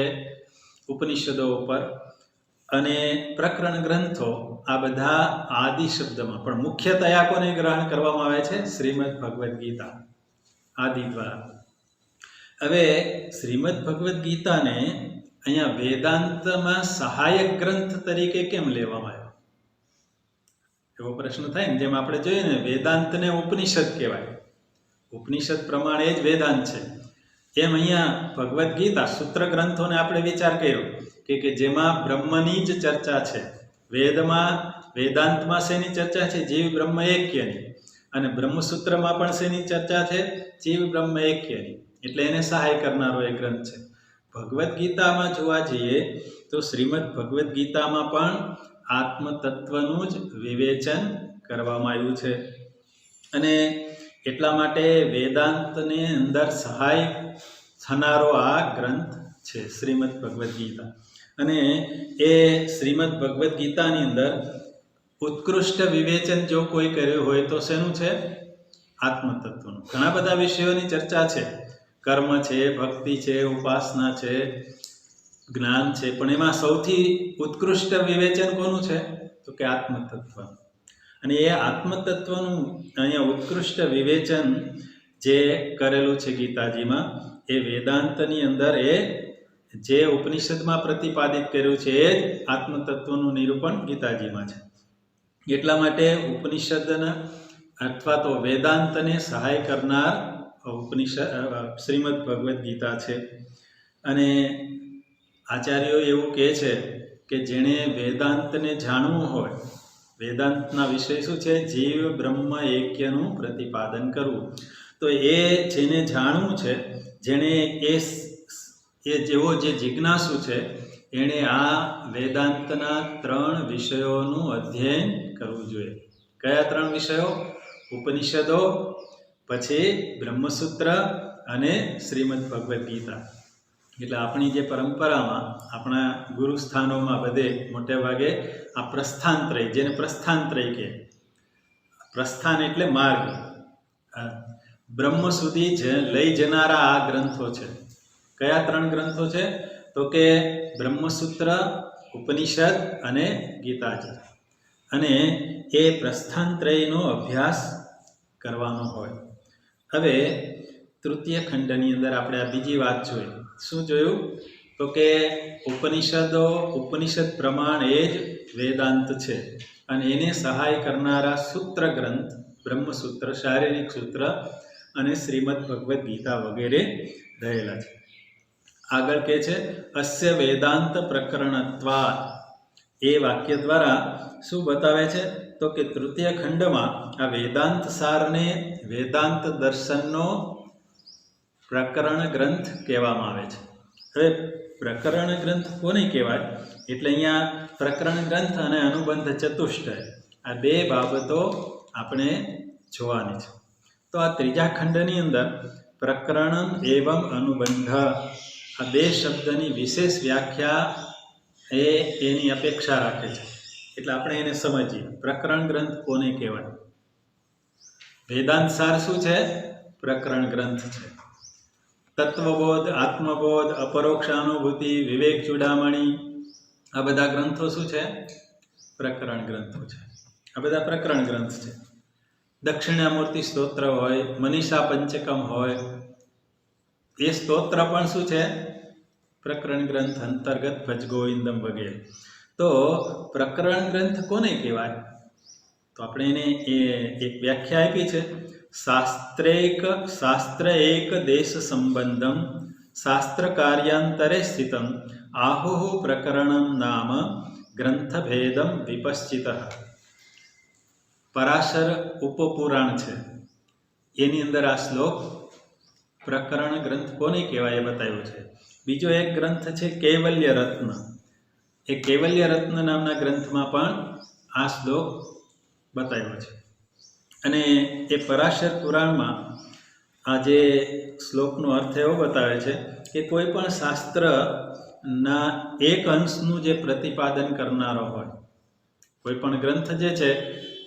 ઉપનિષદો ઉપર, અને પ્રકરણ ગ્રંથો, આ બધા આદિ શબ્દમાં. પણ મુખ્યતયા કોને ગ્રહણ કરવામાં આવે છે? શ્રીમદ ભગવદ્ ગીતા આદિ દ્વારા. હવે શ્રીમદ ભગવદ્ ગીતાને અહીંયા વેદાંતમાં સહાયક ગ્રંથ તરીકે કેમ લેવામાં આવ્યો? એવો પ્રશ્ન થાય ને. જેમ આપણે જોઈએ ને, વેદાંતને ઉપનિષદ કહેવાય, ઉપનિષદ પ્રમાણે જ વેદાંત છે. એમ અહીંયા ભગવદ્ ગીતા સૂત્ર ગ્રંથોને આપણે વિચાર કર્યો કે જેમાં બ્રહ્મની જ ચર્ચા છે. વેદાંતમાં શેની ચર્ચા છે? જીવ બ્રહ્મ એક્યની. અને બ્રહ્મસૂત્રમાં પણ શેની ચર્ચા છે? જીવ બ્રહ્મ એક્યની. એટલે એને સહાય કરનારો એ ગ્રંથ છે. ભગવદ્ ગીતામાં જોવા જઈએ તો શ્રીમદ ભગવદ્ ગીતામાં પણ આત્મતત્વનું જ વિવેચન કરવામાં આવ્યું છે. અને એટલા માટે વેદાંતને અંદર સહાય થનારો આ ગ્રંથ છે શ્રીમદ ભગવદ્ ગીતા. અને એ શ્રીમદ ભગવદ્ ગીતાની અંદર ઉત્કૃષ્ટ વિવેચન જો કોઈ કર્યું હોય તો શેનું છે? આત્મતત્વનું. ઘણા બધા વિષયોની ચર્ચા છે. કર્મ છે, ભક્તિ છે, ઉપાસના છે, જ્ઞાન છે, પણ એમાં સૌથી ઉત્કૃષ્ટ વિવેચન કોનું છે? તો કે આત્મતત્વ. અને એ આત્મતત્વનું અહીંયા ઉત્કૃષ્ટ વિવેચન જે કરેલું છે ગીતાજીમાં, એ વેદાંતની અંદર એ જે ઉપનિષદમાં પ્રતિપાદિત કર્યું છે એ જ આત્મતત્વનું નિરૂપણ ગીતાજીમાં છે. એટલા માટે ઉપનિષદના અથવા તો વેદાંતને સહાય કરનાર શ્રીમદ ભગવદ્ ગીતા છે. અને આચાર્યો એવું કહે છે કે જેણે વેદાંતને જાણવું હોય, વેદાંતના વિષય શું છે? જીવ બ્રહ્મ એક્યનું પ્રતિપાદન કરવું. તો એ જેને જાણવું છે, જેણે એ જેવો જે જિજ્ઞાસુ છે, એણે આ વેદાંતના 3 વિષયોનું અધ્યયન કરવું જોઈએ. કયા 3 વિષયો? ઉપનિષદો, પછી બ્રહ્મસૂત્ર અને શ્રીમદ ભગવદ્ ગીતા. એટલે આપણી જે પરંપરામાં, આપણા ગુરુસ્થાનોમાં બધે મોટે ભાગે આ પ્રસ્થાનત્રય, જેને પ્રસ્થાનત્રય કહે, પ્રસ્થાન એટલે માર્ગ, બ્રહ્મ સુધી લઈ જનારા આ ગ્રંથો છે. કયા 3 ગ્રંથો છે? તો કે બ્રહ્મસૂત્ર, ઉપનિષદ અને ગીતાજી. અને એ પ્રસ્થાનત્રયનો અભ્યાસ કરવાનો હોય. હવે તૃતીય ખંડની અંદર આપણે આ બીજી વાત જોઈ. શું જોયું? તો કે ઉપનિષદ પ્રમાણ એ જ વેદાંત છે. અને એને સહાય કરનારા સૂત્ર ગ્રંથ બ્રહ્મસૂત્ર, શારીરિક સૂત્ર અને શ્રીમદ ભગવદ્ ગીતા વગેરે રહેલા છે. આગળ કહે છે અસ્ય વેદાંત પ્રકરણત્વાત્. એ વાક્ય દ્વારા શું બતાવે છે? તો કે તૃતીય ખંડમાં આ વેદાંત સારને વેદાંત દર્શનનો પ્રકરણ ગ્રંથ કહેવામાં આવે છે. હવે પ્રકરણ ગ્રંથ કોને કહેવાય? એટલે અહીંયા પ્રકરણ ગ્રંથ અને અનુબંધ ચતુષ્ટય, આ 2 બાબતો આપણે જોવાની છે. તો આ ત્રીજા ખંડની અંદર પ્રકરણ એવં અનુબંધ, આ 2 શબ્દની વિશેષ વ્યાખ્યા એની અપેક્ષા રાખે છે. એટલે આપણે એને સમજીએ. પ્રકરણ ગ્રંથ કોને કહેવાય? વેદાંત સાર શું છે? પ્રકરણ ગ્રંથ છે. તત્વબોધ, આત્મબોધ, અપરોક્ષાનુભૂતિ, વિવેક ચૂડામણી, આ બધા ગ્રંથો શું છે? પ્રકરણ ગ્રંથો છે. આ બધા પ્રકરણ ગ્રંથ છે. દક્ષિણામૂર્તિ સ્તોત્ર હોય, મનીષા પંચકમ હોય, એ સ્તોત્ર પણ શું છે? પ્રકરણ ગ્રંથ અંતર્ગત ભજ ગોવિંદમ વગેરે. તો પ્રકરણ ગ્રંથ કોને કહેવાય? તો આપણે એને એક વ્યાખ્યા આપી છે. શાસ્ત્ર એક દેશ સંબંધમ શાસ્ત્ર કાર્યાંતરે સ્થિતમ આહુઃ પ્રકરણમ નામ ગ્રંથભેદમ વિપશ્ચિત. પરાશર ઉપપુરાણ છે, એની અંદર આ શ્લોક પ્રકરણ ગ્રંથ કોને કહેવાય એ બતાવ્યું છે. બીજો એક ગ્રંથ છે કૈવલ્ય રત્ન. એ કૈવલ્ય રત્ન નામના ગ્રંથમાં પણ આ શ્લોક બતાવ્યો છે. અને એ પરાશર પુરાણમાં આ જે શ્લોકનો અર્થ એવો બતાવે છે કે કોઈ પણ શાસ્ત્રના એક અંશનું જે પ્રતિપાદન કરનારો હોય, કોઈ પણ ગ્રંથ જે છે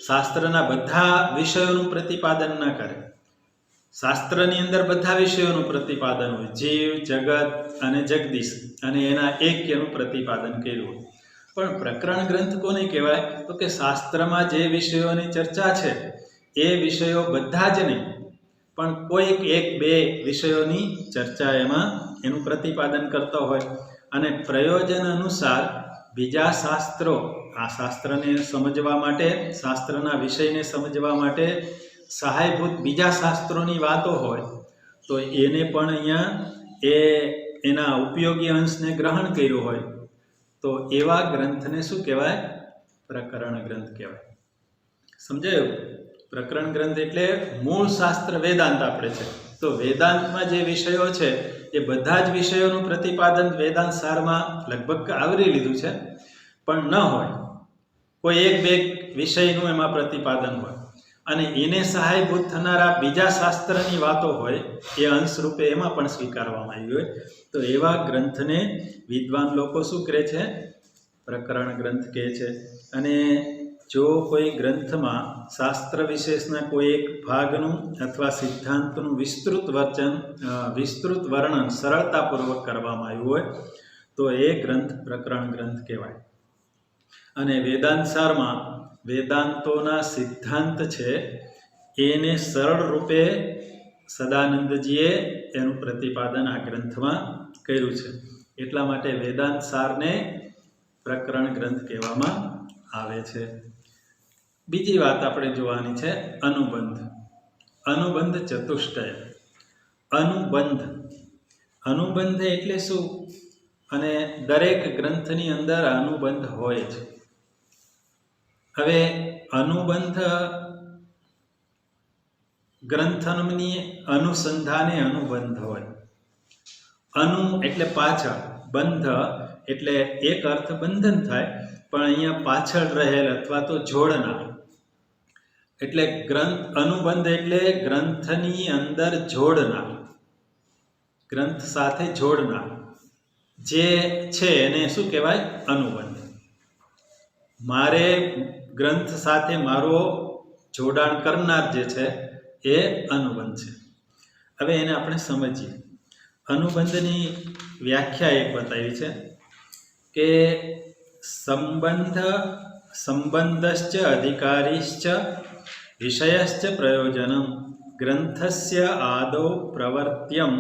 શાસ્ત્રના બધા વિષયોનું પ્રતિપાદન ન કરે. શાસ્ત્રની અંદર બધા વિષયોનું પ્રતિપાદન હોય, જીવ, જગત અને જગદીશ, અને એના એક્યનું પ્રતિપાદન કર્યું હોય. પણ પ્રકરણ ગ્રંથ કોને કહેવાય? તો કે શાસ્ત્રમાં જે વિષયોની ચર્ચા છે એ વિષયો બધા જ નહીં, પણ કોઈક 1-2 વિષયોની ચર્ચા એમાં એનું પ્રતિપાદન કરતો હોય. અને પ્રયોજન અનુસાર બીજા શાસ્ત્રો, આ શાસ્ત્રને સમજવા માટે, શાસ્ત્રના વિષયને સમજવા માટે સહાયભૂત બીજા શાસ્ત્રોની વાતો હોય, તો એને પણ અહીંયા એના ઉપયોગી અંશને ગ્રહણ કર્યું હોય, તો એવા ગ્રંથને શું કહેવાય? પ્રકરણ ગ્રંથ કહેવાય. સમજાયું? પ્રકરણ ગ્રંથ એટલે મૂળ શાસ્ત્ર વેદાંત આપણે છે, તો વેદાંતમાં જે વિષયો છે એ બધા જ વિષયોનું પ્રતિપાદન વેદાંત સારમાં લગભગ આવરી લીધું છે. પણ ન હોય, કોઈ 1-2 વિષયનું એમાં પ્રતિપાદન હોય, અને એને સહાયભૂત થનારા બીજા શાસ્ત્રની વાતો હોય, એ અંશરૂપે એમાં પણ સ્વીકારવામાં આવી હોય, તો એવા ગ્રંથને વિદ્વાન લોકો શું કરે છે? પ્રકરણ ગ્રંથ કહે છે. અને જો કોઈ ગ્રંથમાં શાસ્ત્ર વિશેષના કોઈ એક ભાગનું અથવા સિદ્ધાંતનું વિસ્તૃત વર્ણન સરળતાપૂર્વક કરવામાં આવ્યું હોય, તો એ ગ્રંથ પ્રકરણ ગ્રંથ કહેવાય. અને વેદાંત સારમાં વેદાંતોના સિદ્ધાંત છે એને સરળ રૂપે સદાનંદજીએ એનું પ્રતિપાદન આ ગ્રંથમાં કર્યું છે. એટલા માટે વેદાંત સારને પ્રકરણ ગ્રંથ કહેવામાં આવે છે. બીજી વાત આપણે જોવાની છે અનુબંધ. અનુબંધ ચતુષ્ટય. અનુબંધ એટલે શું? અને દરેક ગ્રંથની અંદર અનુબંધ હોય છે. હવે અનુબંધ ગ્રંથની અનુસંધાને અનુબંધ હોય. અનુ એટલે પાછળ, બંધ એટલે એક અર્થ બંધન થાય, પણ અહીંયા પાછળ રહેલ અથવા તો જોડનાર. એટલે અનુબંધ એટલે ગ્રંથની અંદર જોડનાર, ગ્રંથ સાથે જોડનાર જે છે એને શું કહેવાય? અનુબંધ. મારે ગ્રંથ સાથે મારો જોડાણ કરનાર જે છે એ અનુબંધ છે. હવે એને આપણે સમજીએ. અનુબંધની વ્યાખ્યા એક બતાવી છે કે સંબંધશ્ચ અધિકારીશ્ચ વિષયશ્ચ પ્રયોજનમ ગ્રંથસ્ય આદૌ પ્રવર્ત્યમ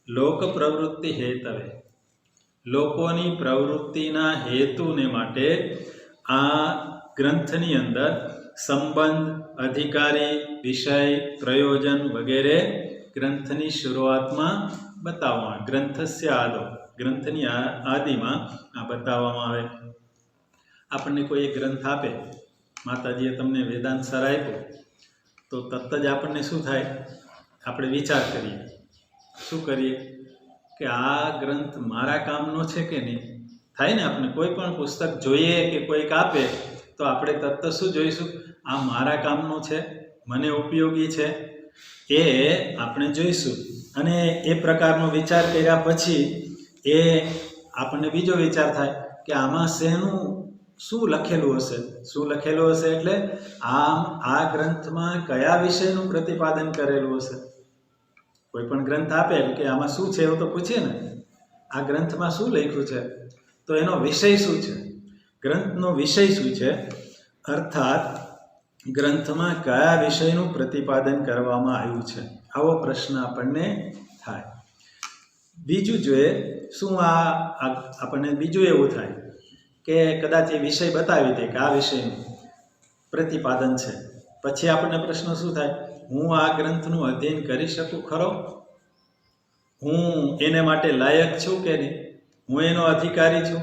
લોક પ્રવૃત્તિ હેતવે. લોકોની પ્રવૃત્તિના હેતુને માટે આ ગ્રંથની અંદર સંબંધ, અધિકારી, વિષય, પ્રયોજન વગેરે ગ્રંથની શરૂઆતમાં બતાવવામાં, ગ્રંથસ્ય આદૌ, ગ્રંથની આદિમાં આ બતાવવામાં આવે. આપણને કોઈ એક ગ્રંથ આપે, માતાજીએ તમને વેદાંત સાર આપ્યો, તો તરત જ આપણને શું થાય? આપણે વિચાર કરીએ. શું કરીએ? કે આ ગ્રંથ મારા કામનો છે કે નહીં? થાય ને. આપણે કોઈ પણ પુસ્તક જોઈએ કે કોઈક આપે તો આપણે તરત શું જોઈશું? આ મારા કામનો છે, મને ઉપયોગી છે, એ આપણે જોઈશું. અને એ પ્રકારનો વિચાર કર્યા પછી એ આપણને બીજો વિચાર થાય કે આમાં શું લખેલું હશે? શું લખેલું હશે એટલે આ ગ્રંથમાં કયા વિષયનું પ્રતિપાદન કરેલું હશે? કોઈ પણ ગ્રંથ આપે કે આમાં શું છે એવું તો પૂછીએ ને. આ ગ્રંથમાં શું લખ્યું છે? તો એનો વિષય શું છે? ગ્રંથનો વિષય શું છે? અર્થાત ગ્રંથમાં કયા વિષયનું પ્રતિપાદન કરવામાં આવ્યું છે? આવો પ્રશ્ન આપણને થાય. બીજું જોઈએ શું? આપણને બીજું એવું થાય કે કદાચ એ વિષય બતાવી દે કે આ વિષયનું પ્રતિપાદન છે. પછી આપણને પ્રશ્ન શું થાય? હું આ ગ્રંથનું અધ્યયન કરી શકું ખરો? હું એને માટે લાયક છું કે નહીં? હું એનો અધિકારી છું?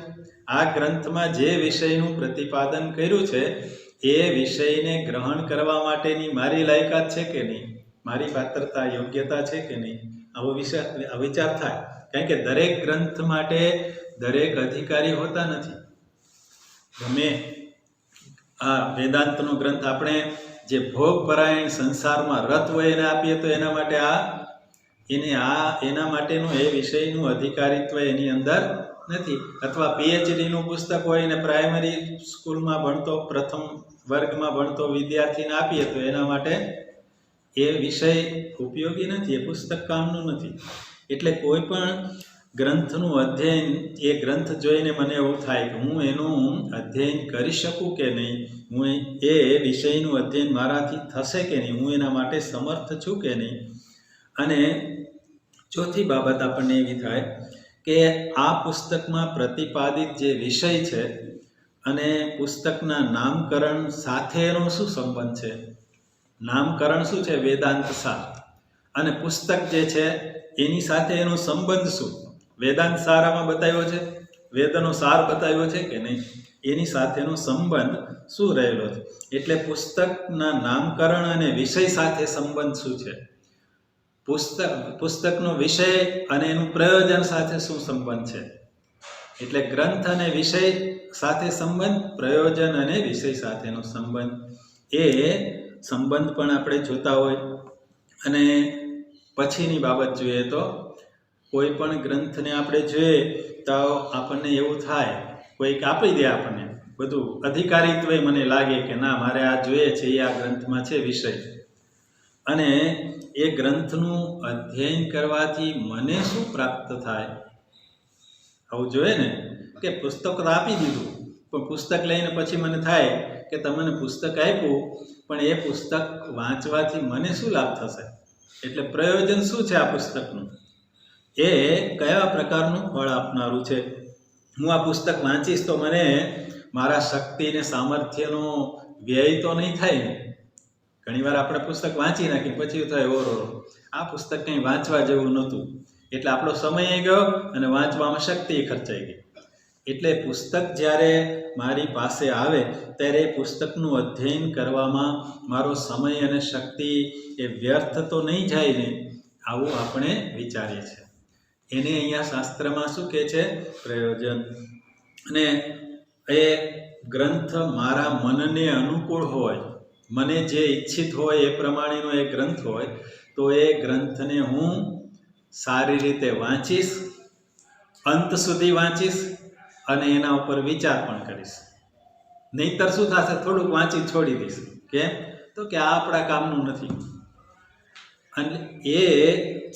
આ ગ્રંથમાં જે વિષયનું પ્રતિપાદન કર્યું છે એ વિષયને ગ્રહણ કરવા માટેની મારી લાયકાત છે કે નહીં? મારી પાત્રતા, યોગ્યતા છે કે નહીં? આવો વિચાર થાય. કારણ કે દરેક ગ્રંથ માટે દરેક અધિકારી હોતા નથી. ગમે આ વેદાંતનો ગ્રંથ આપણે જે ભોગપરાયણ સંસારમાં રત હોય એને આપીએ તો એના માટે એના માટેનું એ વિષયનું અધિકારીત્વ એની અંદર નથી. અથવા પીએચડીનું પુસ્તક હોય ને પ્રાઇમરી સ્કૂલમાં ભણતો, પ્રથમ વર્ગમાં ભણતો વિદ્યાર્થીને આપીએ તો એના માટે એ વિષય ઉપયોગી નથી, એ પુસ્તક કામનું નથી. એટલે કોઈ પણ ગ્રંથનું અધ્યયન, એ ગ્રંથ જોઈને મને એવું થાય કે હું એનું અધ્યયન કરી શકું કે નહીં, હું એ વિષયનું અધ્યયન મારાથી થશે કે નહીં, હું એના માટે સમર્થ છું કે નહીં. અને ચોથી બાબત આપણને એવી થાય કે આ પુસ્તકમાં પ્રતિપાદિત જે વિષય છે અને પુસ્તકના નામકરણ સાથે એનો શું સંબંધ છે? નામકરણ શું છે? વેદાંત સાર. અને પુસ્તક જે છે એની સાથે એનો સંબંધ શું? વેદાંત સારામાં બતાવ્યો છે, વેદનો સાર બતાવ્યો છે કે નહીં? એની સાથેનો સંબંધ શું રહેલો છે? એટલે પુસ્તકના નામકરણ અને વિષય સાથે સંબંધ શું છે? પુસ્તકનો વિષય અને એનું પ્રયોજન સાથે શું સંબંધ છે? એટલે ગ્રંથ અને વિષય સાથે સંબંધ, પ્રયોજન અને વિષય સાથેનો સંબંધ, એ સંબંધ પણ આપણે જોતા હોય. અને પછીની બાબત જોઈએ તો કોઈ પણ ગ્રંથને આપણે જોઈએ તો આપણને એવું થાય, કોઈક આપી દે આપણને બધું અધિકારીત્વ, મને લાગે કે ના મારે આ જોઈએ છે, એ આ ગ્રંથમાં છે વિષય, અને એ ગ્રંથનું અધ્યયન કરવાથી મને શું પ્રાપ્ત થાય? આવું જોઈએ ને કે પુસ્તક તો આપી દીધું, પણ પુસ્તક લઈને પછી મને થાય કે તમને પુસ્તક આપ્યું, પણ એ પુસ્તક વાંચવાથી મને શું લાભ થશે? એટલે પ્રયોજન શું છે આ પુસ્તકનું? એ કયા પ્રકારનું ફળ આપનારું છે? હું આ પુસ્તક વાંચીશ તો મને મારા શક્તિ અને સામર્થ્યનો વ્યય તો નહીં થાય ને? ઘણીવાર આપણે પુસ્તક વાંચી નાખીએ પછી થાય ઓરો આ પુસ્તક કંઈ વાંચવા જેવું નહોતું, એટલે આપણો સમય ગયો અને વાંચવામાં શક્તિ ખર્ચાઈ ગઈ. એટલે પુસ્તક જ્યારે મારી પાસે આવે ત્યારે એ પુસ્તકનું અધ્યયન કરવામાં મારો સમય અને શક્તિ એ વ્યર્થ તો નહીં જાય ને, આવું આપણે વિચારીએ છીએ. એને અહીંયા શાસ્ત્રમાં શું કહે છે? પ્રયોજન. અને એ ગ્રંથ મારા મનને અનુકૂળ હોય, મને જે ઈચ્છિત હોય એ પ્રમાણેનો એ ગ્રંથ હોય તો એ ગ્રંથને હું સારી રીતે વાંચીશ, અંત સુધી વાંચીશ અને એના ઉપર વિચાર પણ કરીશ. નહીંતર શું થશે? થોડુંક વાંચી છોડી દઈશ. કેમ? તો કે આ આપણા કામનું નથી. અને એ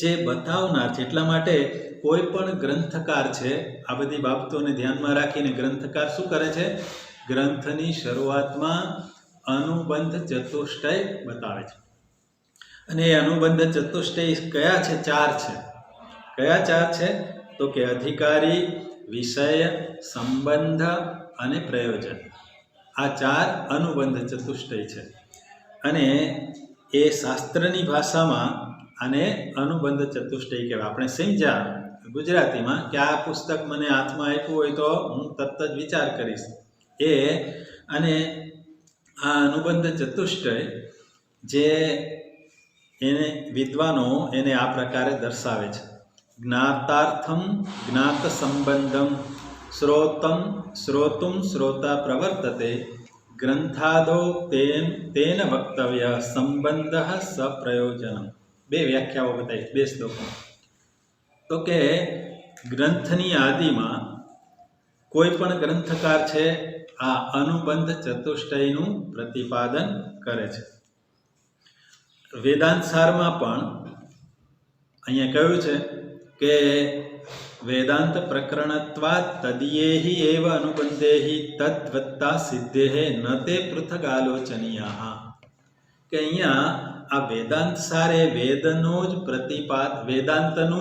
જે બતાવનાર છે, એટલા માટે કોઈ પણ ગ્રંથકાર છે આ બધી બાબતોને ધ્યાનમાં રાખીને ગ્રંથકાર શું કરે છે? ગ્રંથની શરૂઆતમાં અનુબંધ ચતુષ્ટય બતાવે છે. અને એ અનુબંધ ચતુષ્ટય કયા છે? 4 છે. કયા 4 છે? તો કે અધિકારી, વિષય, સંબંધ અને પ્રયોજન. આ 4 અનુબંધ ચતુષ્ટય છે. અને એ શાસ્ત્રની ભાષામાં આને અનુબંધ ચતુષ્ટય કહેવાય. આપણે સમજ્યા ગુજરાતીમાં કે આ પુસ્તક મને હાથમાં આપ્યું હોય તો હું તરત જ વિચાર કરીશ. અને આ અનુબંધ ચતુષ્ટય જે એને વિદ્વાનો એને આ પ્રકારે દર્શાવે છે. જ્ઞાતાર્થમ જ્ઞાત સંબંધમ શ્રોતુમ શ્રોતા પ્રવર્તતે ગ્રંથાદો તેન વક્તવ્ય સંબંધ સપ્રયોજનમ. 2 વ્યાખ્યાઓ બતાવી, 2 શ્લોકો. તો કે ગ્રંથની આદિમાં કોઈ પણ ગ્રંથકાર છે આ અનુબંધ ચતુષ્ટયનું પ્રતિપાદન કરે છે. વેદાંત સારમાં પણ અહીંયા કહ્યું છે કે વેદાંત પ્રકરણત્વાદ તદીયેહિ એવ અનુબંધેહિ તદ્વત્તા સિદ્ધેહે ન તે પૃથક આલોચનીયા. કે અહીંયા આ વેદાંત સાર એ વેદાંતનું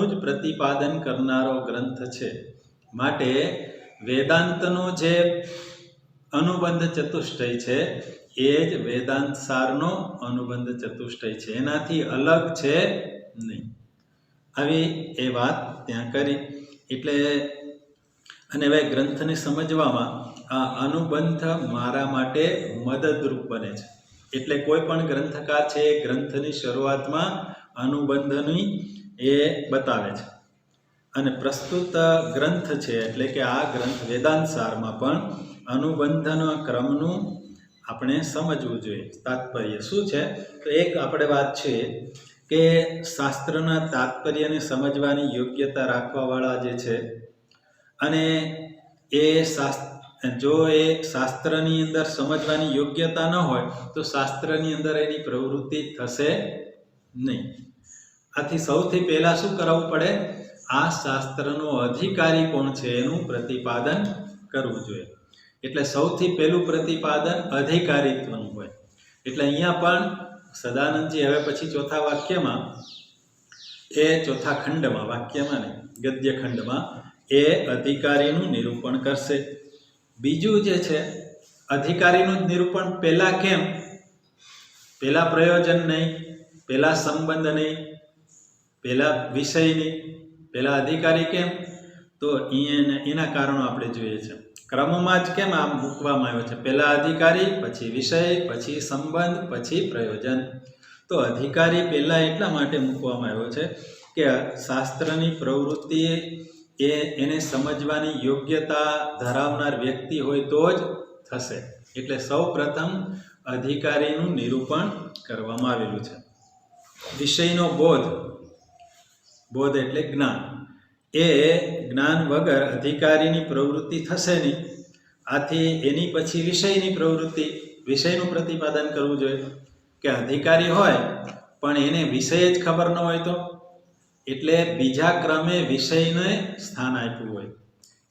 જ પ્રતિપાદન કરનારો ગ્રંથ છે. માટે વેદાંતનો જે અનુબંધ ચતુષ્ટય છે એ જ વેદાંત સારનો અનુબંધ ચતુષ્ટય છે, એનાથી અલગ છે નહીં. આવી એ વાત ત્યાં કરી. એટલે અને હવે ગ્રંથને સમજવામાં આ અનુબંધ મારા માટે મદદરૂપ બને છે. એટલે કોઈ પણ ગ્રંથકાર છે એ ગ્રંથની શરૂઆતમાં અનુબંધની એ બતાવે છે. અને પ્રસ્તુત ગ્રંથ છે એટલે કે આ ગ્રંથ વેદાંત સારમાં પણ અનુબંધના ક્રમનું આપણે સમજવું જોઈએ. તાત્પર્ય શું છે? તો એક આપણે વાત છે કે શાસ્ત્રના તાત્પર્યને સમજવાની યોગ્યતા રાખવાવાળા જે છે, અને એ જો એ શાસ્ત્રની અંદર સમજવાની યોગ્યતા ન હોય તો શાસ્ત્રની અંદર એની પ્રવૃત્તિ થશે નહીં. આથી સૌથી પહેલાં શું કરવું પડે? આ શાસ્ત્રનો અધિકારી કોણ છે એનું પ્રતિપાદન કરવું જોઈએ. એટલે સૌથી પહેલું પ્રતિપાદન અધિકારીત્વનું હોય. એટલે અહીંયા પણ સદાનંદજી હવે પછી ચોથા વાક્યમાં એ ચોથા ખંડમાં, વાક્યમાં નહીં ગદ્ય ખંડમાં એ અધિકારીનું નિરૂપણ કરશે. બીજું જે છે અધિકારીનું નિરૂપણ પહેલાં કેમ? પહેલાં પ્રયોજન નહીં, પહેલાં સંબંધ નહીં, પહેલાં વિષય નહીં, પહેલાં અધિકારી કેમ? તો એના કારણો આપણે જોઈએ છે. ક્રમમાં જ કેમ આમ મૂકવામાં આવ્યો છે? પહેલાં અધિકારી, પછી વિષય, પછી સંબંધ, પછી પ્રયોજન. તો અધિકારી પહેલાં એટલા માટે મૂકવામાં આવ્યો છે કે શાસ્ત્રની પ્રવૃત્તિ એને સમજવાની યોગ્યતા ધરાવનાર વ્યક્તિ હોય તો જ થશે. એટલે સૌ પ્રથમ અધિકારીનું નિરૂપણ કરવામાં આવેલું છે. વિષયનો બોધ એટલે જ્ઞાન. એ જ્ઞાન વગર અધિકારીની પ્રવૃત્તિ થશે નહીં. આથી એની પછી વિષયનું પ્રતિપાદન કરવું જોઈએ. કે અધિકારી હોય પણ એને વિષય જ ખબર ન હોય તો, એટલે બીજા ક્રમે વિષયને સ્થાન આપ્યું હોય.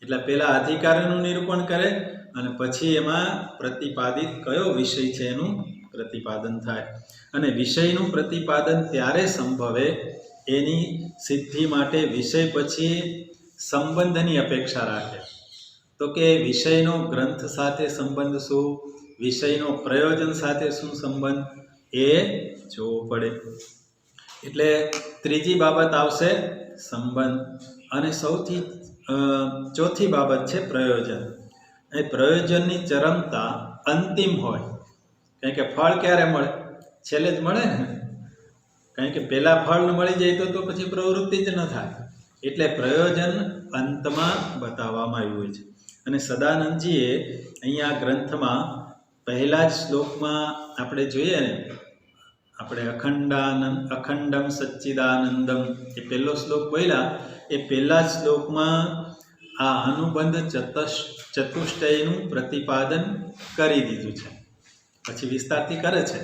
એટલે પહેલા અધિકારીનું નિરૂપણ કરે અને પછી એમાં પ્રતિપાદિત કયો વિષય છે એનું પ્રતિપાદન થાય. અને વિષયનું પ્રતિપાદન ત્યારે સંભવે એની સિદ્ધિ માટે વિષય પછી સંબંધની અપેક્ષા રાખે. તો કે વિષયનો ગ્રંથ સાથે સંબંધ શું, વિષયનો પ્રયોજન સાથે શું સંબંધ એ જોવું પડે. એટલે ત્રીજી બાબત આવશે સંબંધ. અને સૌથી ચોથી બાબત છે પ્રયોજન. એ પ્રયોજનની ચરમતા અંતિમ હોય. કારણ કે ફળ ક્યારે મળે? છેલ્લે જ મળે ને. કારણ કે પહેલાં ફળ મળી જાય તો પછી પ્રવૃત્તિ જ ન થાય. એટલે પ્રયોજન અંતમાં બતાવવામાં આવ્યું હોય છે. અને સદાનંદજીએ અહીંયા ગ્રંથમાં પહેલા જ શ્લોકમાં આપણે જોઈએ ને, આપણે અખંડમ સચ્ચિદાનંદમ એ પહેલો શ્લોક બોલ્યા, એ પહેલા જ શ્લોકમાં આ અનુબંધ ચતુષ્ટયનું પ્રતિપાદન કરી દીધું છે. પછી વિસ્તારથી કરે છે,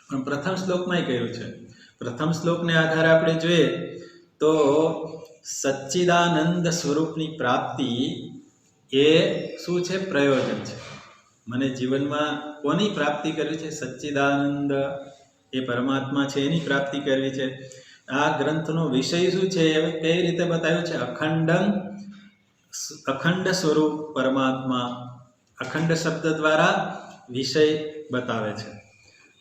પણ પ્રથમ શ્લોકમાં કહ્યું છે. પ્રથમ શ્લોકને આધારે આપણે જોઈએ તો સચ્ચિદાનંદ સ્વરૂપની પ્રાપ્તિ એ શું છે? પ્રયોજન છે. મને જીવનમાં કોની પ્રાપ્તિ કરવી છે? સચ્ચિદાનંદ એ પરમાત્મા છે, એની પ્રાપ્તિ કરવી છે. આ ગ્રંથનો વિષય શું છે એ કઈ રીતે બતાવ્યું છે? અખંડ સ્વરૂપ પરમાત્મા. અખંડ શબ્દ દ્વારા વિષય બતાવે છે,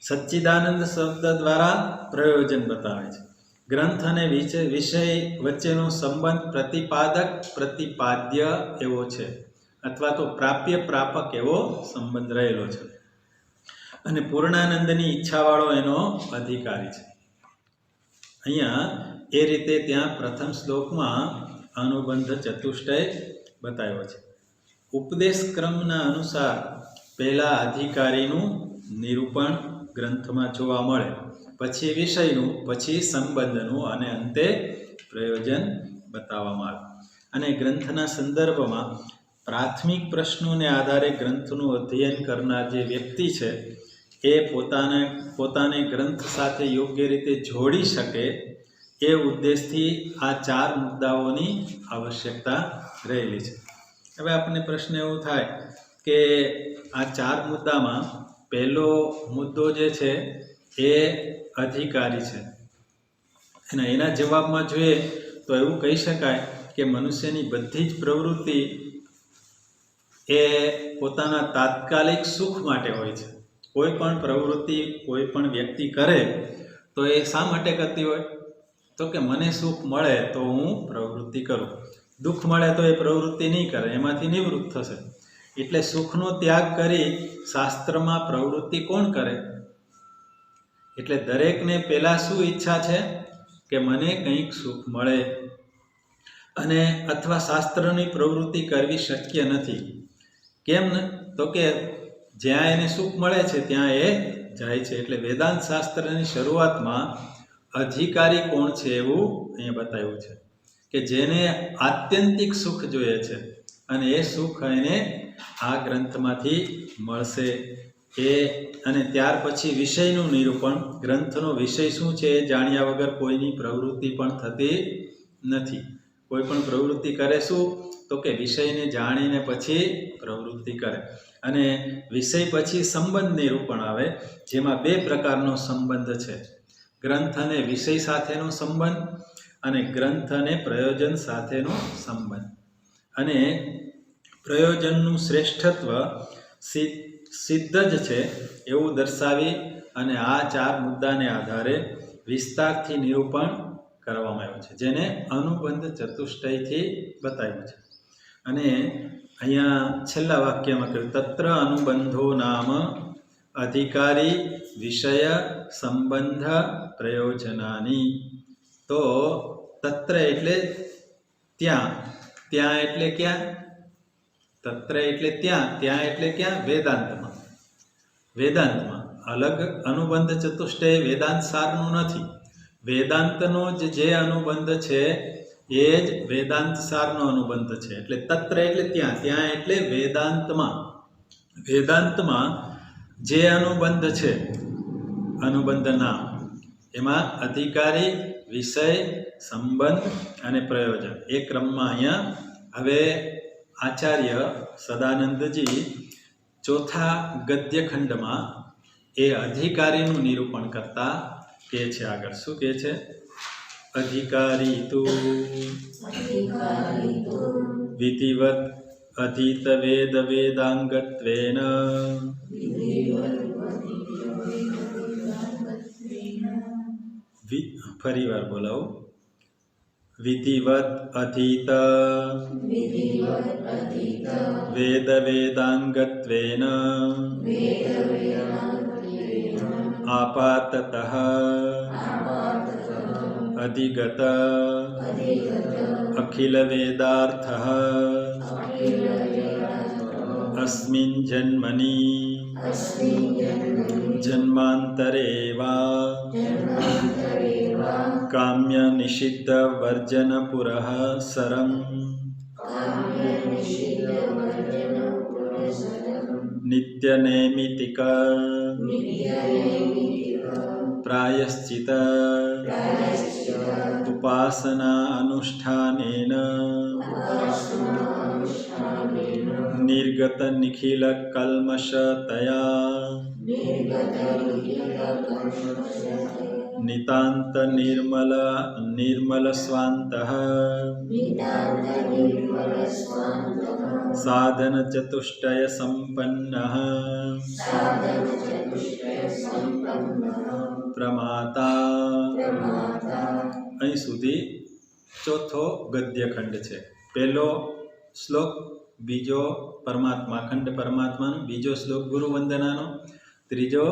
સચ્ચિદાનંદ શબ્દ દ્વારા પ્રયોજન બતાવે છે. ગ્રંથ અને વિષય વચ્ચેનો સંબંધ પ્રતિપાદક પ્રતિપાદ્ય એવો છે, અથવા તો પ્રાપ્ય પ્રાપક એવો સંબંધ રહેલો છે. અને પૂર્ણાનંદની ઈચ્છાવાળો એનો અધિકારી છે. અહીંયા એ રીતે ત્યાં પ્રથમ શ્લોકમાં અનુબંધ ચતુષ્ટય બતાવ્યો છે. ઉપદેશ ક્રમના અનુસાર પહેલા અધિકારીનું નિરૂપણ ગ્રંથમાં જોવા મળે, પછી વિષયનું, પછી સંબંધનું અને અંતે પ્રયોજન બતાવવામાં આવે. અને ગ્રંથના સંદર્ભમાં પ્રાથમિક પ્રશ્નોને આધારે ગ્રંથનું અધ્યયન કરનાર જે વ્યક્તિ છે એ પોતાને ગ્રંથ સાથે યોગ્ય રીતે જોડી શકે એ ઉદ્દેશથી આ 4 મુદ્દાઓની આવશ્યકતા રહેલી છે. હવે આપણને પ્રશ્ન એવો થાય કે આ 4 મુદ્દામાં પહેલો મુદ્દો જે છે એ અધિકારી છે. અને એના જવાબમાં જોઈએ તો એવું કહી શકાય કે મનુષ્યની બધી જ પ્રવૃત્તિ એ પોતાના તાત્કાલિક સુખ માટે હોય છે. કોઈ પણ પ્રવૃત્તિ કોઈ પણ વ્યક્તિ કરે તો એ શા માટે કરતી હોય? તો કે મને સુખ મળે તો હું પ્રવૃત્તિ કરું, દુઃખ મળે તો એ પ્રવૃત્તિ નહીં કરે, એમાંથી નિવૃત્ત થશે. એટલે સુખનો ત્યાગ કરી શાસ્ત્રમાં પ્રવૃત્તિ કોણ કરે? એટલે દરેકને પહેલાં શું ઈચ્છા છે કે મને કંઈક સુખ મળે, અને અથવા શાસ્ત્રની પ્રવૃત્તિ કરવી શક્ય નથી. કેમ ને? તો કે જ્યાં એને સુખ મળે છે ત્યાં એ જાય છે. એટલે વેદાંત શાસ્ત્રની શરૂઆતમાં અધિકારી કોણ છે એવું અહીંયા બતાવ્યું છે કે જેને આત્યંતિક સુખ જોઈએ છે, અને એ સુખ એને આ ગ્રંથમાંથી મળશે. અને ત્યાર પછી વિષયનું નિરૂપણ. ગ્રંથનો વિષય શું છે એ જાણ્યા વગર કોઈની પ્રવૃત્તિ પણ થતી નથી. કોઈ પણ પ્રવૃત્તિ કરે શું? તો કે વિષયને જાણીને પછી પ્રવૃત્તિ કરે. અને વિષય પછી સંબંધ નિરૂપણ આવે, જેમાં 2 પ્રકારનો સંબંધ છે: ગ્રંથ અને વિષય સાથેનો સંબંધ અને ગ્રંથ અને પ્રયોજન સાથેનો સંબંધ. અને પ્રયોજનનું શ્રેષ્ઠત્વ સિદ્ધ જ છે એવું દર્શાવી અને આ 4 મુદ્દાને આધારે વિસ્તારથી નિરૂપણ કરવામાં આવ્યું છે, જેને અનુબંધ ચતુષ્ટયથી બતાવ્યું છે. અને અહીંયા છેલ્લા વાક્યમાં કહ્યું તત્ર અનુબંધો નામ અધિકારી વિષય સંબંધ પ્રયોજનાની. તો તત્ર એટલે ત્યાં, ત્યાં એટલે ક્યાં? તત્ર એટલે ત્યાં, ત્યાં એટલે ક્યાં? વેદાંતમાં. વેદાંતમાં અલગ અનુબંધ ચતુષ્ટય વેદાંત સારનું નથી. વેદાંતનો જે અનુબંધ છે એ જ વેદાંત સારનો અનુબંધ છે. એટલે તત્ર એટલે ત્યાં, ત્યાં એટલે વેદાંતમાં. વેદાંતમાં જે અનુબંધ છે, અનુબંધ નામ, એમાં અધિકારી, વિષય, સંબંધ અને પ્રયોજન એ ક્રમમાં અહીંયા હવે આચાર્ય સદાનંદજી ચોથા ગદ્યખંડમાં એ અધિકારીનું નિરૂપણ કરતા કહે છે. આગળ શું કહે છે? અધિકારી તુ વિધિવત અધીત વેદ વેદાંગત્વેન ફરી વાર બોલાવું. વિધિવત અધીત વેદ વેદાંગત્વેન આપાતતઃ અધિગત અખિલ વેદાર્થઃ અસ્મિન જન્મની જન્માંતરે વા કામ્ય નિષિદ્ધ વર્જન પુરઃ સરમ નિત્ય નૈમિતિક પ્રાયશ્ચિત ઉપાસના અનુષ્ઠાનેન નિર્ગત નિખિલ કલ્મષતયા નિતાંત નિર્મલ સ્વાંતઃ સાધન ચતુષ્ટય સંપન્નઃ પ્રમાતા. અહીં સુધી ચોથો ગદ્યખંડ છે. પહેલો શ્લોક, બીજો પરમાત્મા ખંડ પરમાત્માનો, બીજો શ્લોક ગુરુ વંદનાનો, ત્રીજો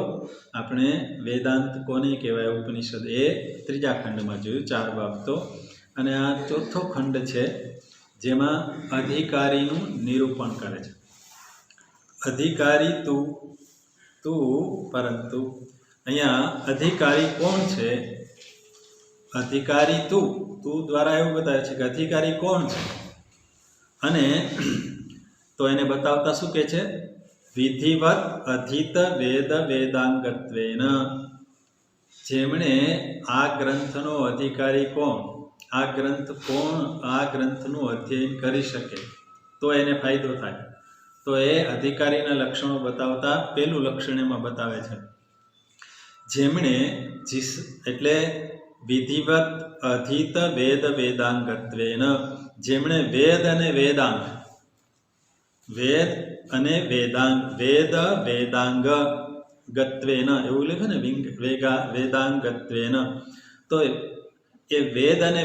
આપણે વેદાંત કોને કહેવાય ઉપનિષદ એ ત્રીજા ખંડમાં જોયું 4 બાબતો. અને આ ચોથો ખંડ છે જેમાં અધિકારીનું નિરૂપણ કરે છે. અધિકારી તું પરંતુ અહીંયા અધિકારી કોણ છે? અધિકારી તું દ્વારા એવું બતાવે છે કે અધિકારી કોણ છે. અને તો એને બતાવતા શું કહે છે? વિધિવત અધીત વેદ વેદાંગત્વેન. જેમણે આ ગ્રંથનો અધિકારી કોણ, આ ગ્રંથનું અધ્યયન કરી શકે તો એને ફાયદો થાય. તો એ અધિકારીના લક્ષણો બતાવતા પહેલું લક્ષણ એમાં બતાવે છે. જેમણે એટલે વિધિવત અધીત વેદ વેદાંગત્વેન, જેમણે વેદ અને વેદાંગ, વેદ અને વેદાંગ ગત્વેન એવું લખે ને, વેદાંગત્વેન. તો એ વેદ અને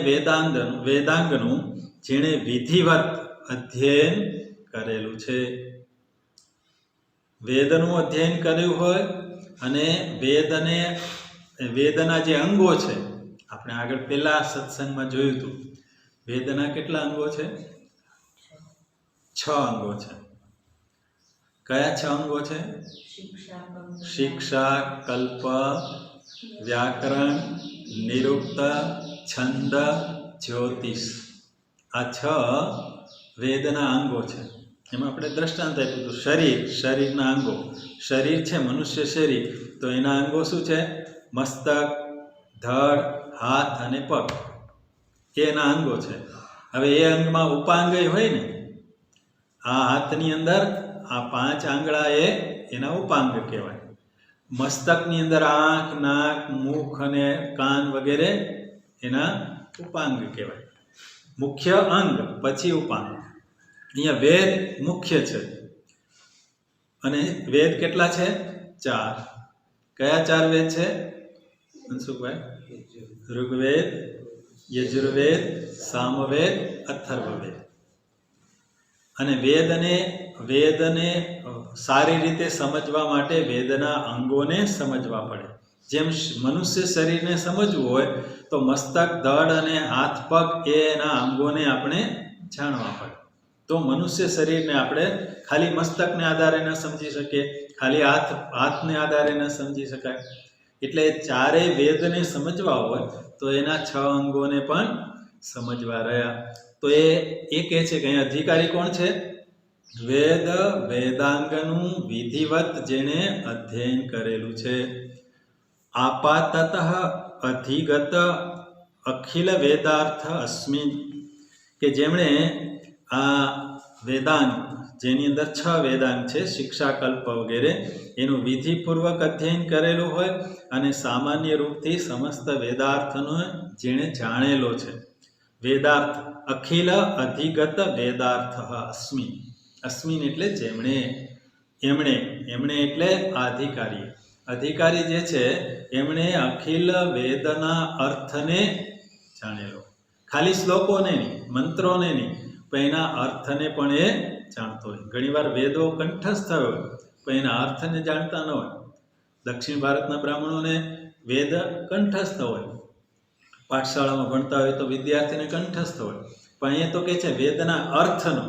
વેદાંગનું જેણે વિધિવત અધ્યયન કરેલું છે, વેદનું અધ્યયન કર્યું હોય અને વેદના જે અંગો છે, આપણે આગળ પહેલા સત્સંગમાં જોયું હતું, વેદના કેટલા અંગો છે? 6 અંગો છે. કયા 6 અંગો છે? શિક્ષા, કલ્પ, વ્યાકરણ, નિરુક્ત, છંદ, જ્યોતિષ. આ 6 વેદના અંગો છે. એમાં આપણે દ્રષ્ટાંત આપ્યું હતું. શરીરના અંગો. શરીર છે મનુષ્ય શરીર, તો એના અંગો શું છે? મસ્તક, ધડ, હાથ અને પગ, એના અંગો છે. હવે એ અંગમાં ઉપાંગય હોય ને, આ હાથની અંદર આ 5 આંગળા એના ઉપાંગ કહેવાય. મસ્તકની અંદર આંખ, નાક, મુખ અને કાન વગેરે એના ઉપાંગ કહેવાય. મુખ્ય અંગ પછી ઉપાંગ. અહીંયા વેદ મુખ્ય છે. અને વેદ કેટલા છે? 4. કયા 4 વેદ છે મનસુખભાઈ? ઋગ્વેદ, યજુર્વેદ, સામવેદ, અથર્વવેદ. અને વેદને સારી રીતે સમજવા માટે વેદના અંગોને સમજવા પડે. જેમ મનુષ્ય શરીરને સમજવું હોય તો મસ્તક, ધડ અને હાથ પગ એના અંગોને આપણે જાણવા પડે. તો મનુષ્ય શરીરને આપણે ખાલી મસ્તકને આધારે ન સમજી શકીએ, ખાલી હાથને આધારે ન સમજી શકાય. એટલે 4 વેદને સમજવા હોય તો એના 6 અંગોને પણ સમજવા રહ્યા. તો એ કહે છે કે અહીં અધિકારી કોણ છે? વેદ વેદાંગનું વિધિવત જેણે અધ્યયન કરેલું છે. આપાતતઃ અધિગત અખિલ વેદાર્થ અસ્મિન, કે જેમણે આ વેદાંગ, જેની અંદર 6 વેદાંગ છે, શિક્ષા, કલ્પ વગેરે, એનું વિધિપૂર્વક અધ્યયન કરેલું હોય અને સામાન્ય રૂપથી સમસ્ત વેદાર્થનો જેણે જાણેલો છે. વેદાર્થ અખિલ અધિગત વેદાર્થ અસ્મિ. અસ્મિન એટલે જેમણે, એમણે એટલે અધિકારી. અધિકારી જે છે એમણે અખિલ વેદના અર્થને જાણેલો. ખાલી શ્લોકોને નહીં, મંત્રોને નહીં, પણ એના અર્થને પણ એ જાણતો હોય. ઘણીવાર વેદો કંઠસ્થ હોય પણ એના અર્થને જાણતા ન હોય. દક્ષિણ ભારતના બ્રાહ્મણોને વેદ કંઠસ્થ હોય, પાઠશાળામાં ભણતા હોય તો વિદ્યાર્થીને કંઠસ્થ હોય, પણ અહીંયા તો કહે છે વેદના અર્થનો,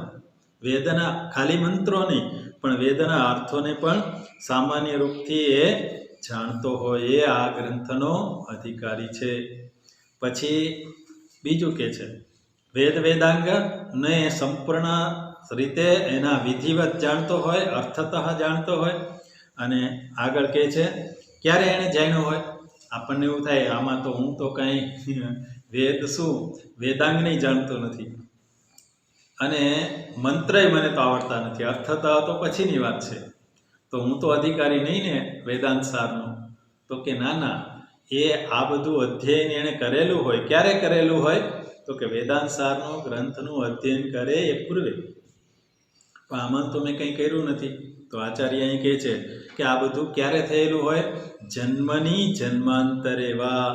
વેદના ખાલી મંત્રો નહીં પણ વેદના અર્થોને પણ સામાન્ય રૂપથી એ જાણતો હોય, એ આ ગ્રંથનો અધિકારી છે. પછી બીજું કે છે વેદ વેદાંગ ને સંપૂર્ણ રીતે એના વિધિવત જાણતો હોય, અર્થતઃ જાણતો હોય. અને આગળ કહે છે ક્યારે એણે જાણ્યો હોય. આપણને એવું થાય આમાં તો હું તો કાંઈ વેદ શું વેદાંગ નહીં જાણતો નથી અને મંત્રય મને તો આવડતા નથી, અર્થતઃ તો પછીની વાત છે, તો હું તો અધિકારી નહીં ને વેદાંત સારનો. તો કે ના, એ આ બધું અધ્યયન એણે કરેલું હોય. ક્યારે કરેલું હોય? તો કે વેદાંત સારનો ગ્રંથનું અધ્યયન કરે એ પૂર્વે. પણ આમાં તો મેં કંઈ કર્યું નથી. તો આચાર્ય અહીં કહે છે કે આ બધું ક્યારે થયેલું હોય? જન્મની જન્માંતરે વા.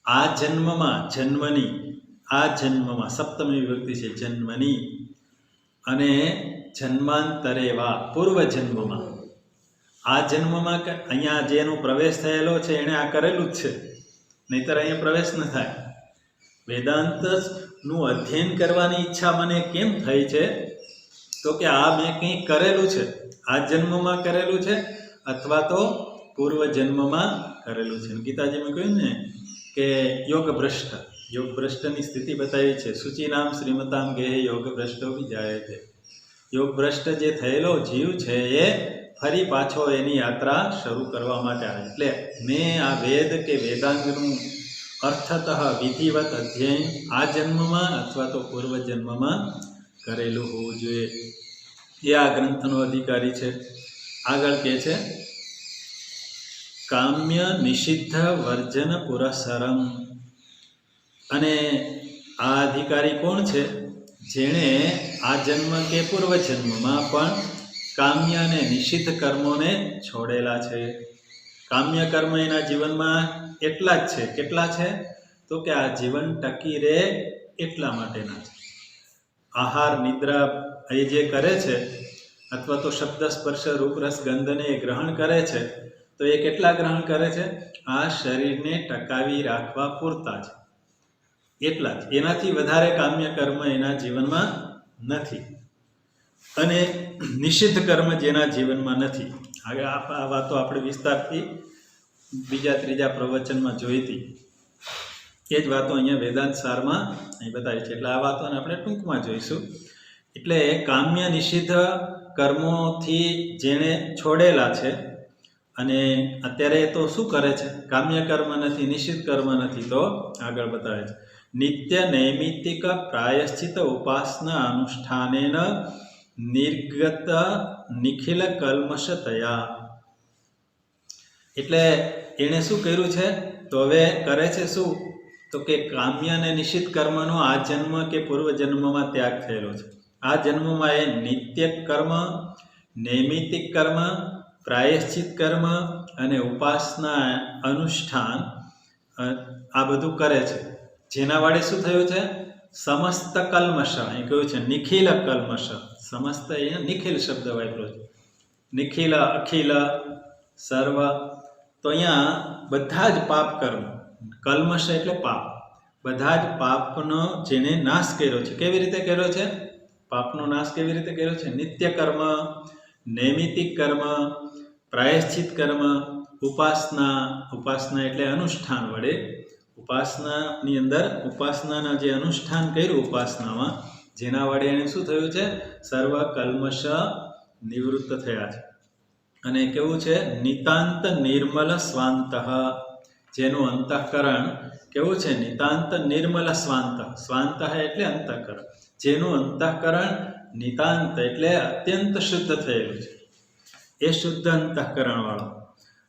આ જન્મમાં, જન્મની, આ જન્મમાં સપ્તમી વિભક્તિ છે, જન્મની, અને જન્માંતરે વા, પૂર્વ જન્મમાં. આ જન્મમાં અહીંયા જેનો પ્રવેશ થયેલો છે એણે આ કરેલું જ છે, નહીંતર અહીંયા પ્રવેશ ન થાય. વેદાંતનું અધ્યયન કરવાની ઈચ્છા મને કેમ થઈ છે? તો કે આ મેં કંઈક કરેલું છે, આ જન્મમાં કરેલું છે અથવા તો પૂર્વ જન્મમાં કરેલું છે. ગીતાજીમાં કહ્યું ને કે યોગ ભ્રષ્ટની સ્થિતિ બતાવી છે. સૂચિનામ શ્રીમતામ ગેહે યોગ ભ્રષ્ટો બી જાય છે. યોગ ભ્રષ્ટ જે થયેલો જીવ છે એ ફરી પાછો એની યાત્રા શરૂ કરવા માટે આવે. એટલે મેં આ વેદ કે વેદાંગનું અર્થતઃ વિધિવત અધ્યયન આ જન્મમાં અથવા તો પૂર્વ જન્મમાં કરેલું હોવું જોઈએ. એ આ ગ્રંથનો અધિકારી છે. આગળ કહે છે કામ્ય નિષિદ્ધ વર્જન પુરસ્સરમ. અને આ અધિકારી કોણ છે? જેણે આ જન્મ કે પૂર્વ જન્મમાં પણ કામ્ય અને નિષિદ્ધ કર્મોને છોડેલા છે. કામ્ય કર્મ એના જીવનમાં એટલા જ છે. કેટલા છે? તો કે આ જીવન ટકી રહે એટલા માટેના છે. આહાર નિદ્રા એ જે કરે છે અથવા તો શબ્દ સ્પર્શ રૂપ રસ ગંધને એ ગ્રહણ કરે છે, તો એ કેટલા ગ્રહણ કરે છે? આ શરીરને ટકાવી રાખવા પૂરતા છે, એટલા જ. એનાથી વધારે કામ્ય કર્મ એના જીવનમાં નથી. અને નિષિદ્ધ કર્મ જેના જીવનમાં નથી. આગળ આ વાતો આપણે વિસ્તારથી બીજા ત્રીજા પ્રવચનમાં જોઈ હતી. એ જ વાતો અહીંયા વેદાંત સારમાં અહીં બતાવી છે. એટલે આ વાતોને આપણે ટૂંકમાં જોઈશું. એટલે કામ્ય નિષિદ્ધ કર્મોથી જેણે છોડેલા છે અને અત્યારે તો શું કરે છે? કામ્ય કર્મ નથી, નિષિદ્ધ કર્મ નથી, તો આગળ બતાવે છે નિત્ય નૈમિત્તિક પ્રાયશ્ચિત ઉપાસના અનુષ્ઠાનેન નિર્ગત નિખિલ કલ્મષતયા. એટલે એણે શું કર્યું છે? તો હવે કરે છે શું? તો કે કામ્ય અને નિષિદ્ધ કર્મનો આ જન્મ કે પૂર્વ જન્મમાં ત્યાગ થયેલો છે. આ જન્મમાં એ નિત્ય કર્મ, નૈમિત્તિક કર્મ, પ્રાયશ્ચિત કર્મ અને ઉપાસના અનુષ્ઠાન આ બધું કરે છે. જેના વડે શું થયું છે? સમસ્ત કલ્મશ. અહીં કહ્યું છે નિખિલ કલ્મશ. સમસ્ત અહીંયા નિખિલ શબ્દ વાપર્યો છે. નિખિલ, અખિલ, સર્વ. તો અહીંયા બધા જ પાપ કર્મ, કલ્મશ એટલે પાપ, બધા જ પાપનો જેને નાશ કર્યો છે. કેવી રીતે કર્યો છે? પાપનો નાશ કેવી રીતે કર્યો છે? નિત્ય કર્મ, નૈમિત્તિક કર્મ, પ્રાયશ્ચિત કર્મ, ઉપાસના એટલે અનુષ્ઠાન વડે. ઉપાસનાની અંદર ઉપાસનાના જે અનુષ્ઠાન કર્યું ઉપાસનામાં, જેના વડે એને શું થયું છે? સર્વ કલ્મશ નિવૃત્ત થયા છે. અને કેવું છે? નિતાંત નિર્મલ સ્વાંત. જેનું અંતઃકરણ કેવું છે? નિતાંત નિર્મલ સ્વાંત. સ્વાંત એટલે અંતઃકરણ. જેનું અંતઃકરણ નિતાંત એટલે અત્યંત શુદ્ધ થયેલું છે, એ શુદ્ધ અંતઃકરણવાળો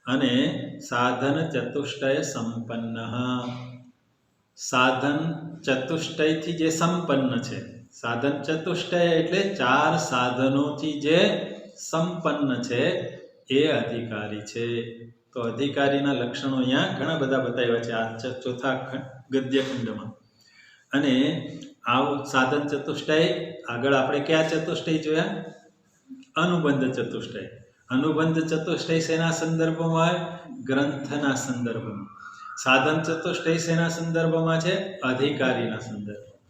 અને સાધન ચતુષ્ટય સંપન્ન, સાધન ચતુષ્ટયથી જે સંપન્ન છે, સાધન ચતુષ્ટય એટલે 4 સાધનોથી જે સંપન્ન છે એ અધિકારી છે. તો અધિકારીના લક્ષણો અહીંયા ઘણા બધા બતાવ્યા છે આ ચોથા ગદ્યખંડમાં. અને આવું સાધન ચતુષ્ટય આગળ આપણે કયા ચતુષ્ટય જોયા? અનુબંધ ચતુષ્ટય. અનુબંધ ચતુષ્ટય શેના સંદર્ભમાં? ગ્રંથના સંદર્ભમાં. સાધન ચતુષ્ટય શેના સંદર્ભમાં છે? અધિકારીના સંદર્ભમાં.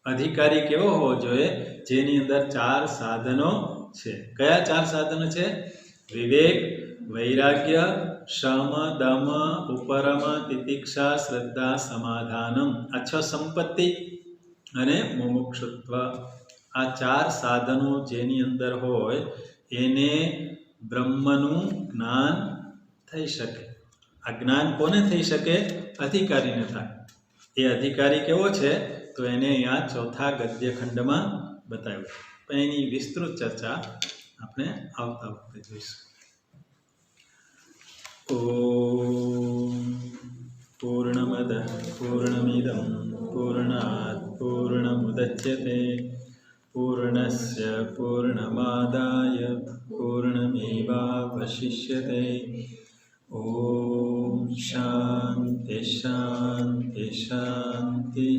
અધિકારી કેવો હોવો જોઈએ? જેની અંદર 4 સાધનો છે. કયા 4 સાધનો છે? વિવેક, વૈરાગ્ય, શમ, દમ, ઉપરમ, તિતિક્ષા, શ્રદ્ધા, સમાધાનમ. આ 6 સંપત્તિ અને મુમુક્ષુત્વ. આ 4 સાધનો જેની અંદર હોય એને બ્રહ્મનું જ્ઞાન થઈ શકે. આ જ્ઞાન કોને થઈ શકે? અધિકારીને થાય. એ અધિકારી કેવો છે? તો એને અહીંયા ચોથા ગદ્યખંડમાં બતાવ્યું. પણ એની વિસ્તૃત ચર્ચા આપણે આવતા વખતે જોઈશું. ઓમ પૂર્ણમદ પૂર્ણમિદં પૂર્ણાત પૂર્ણમુદચ્યતે પૂર્ણસ્ય પૂર્ણમાદાય પૂર્ણમેવાવશિષ્યતે. ઓમ શાંતિ શાંતિ શાંતિ.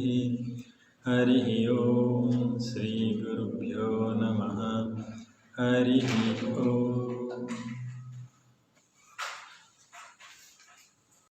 હરિ ઓમ શ્રી ગુરુભ્યો નમઃ. હરિ ઓમ.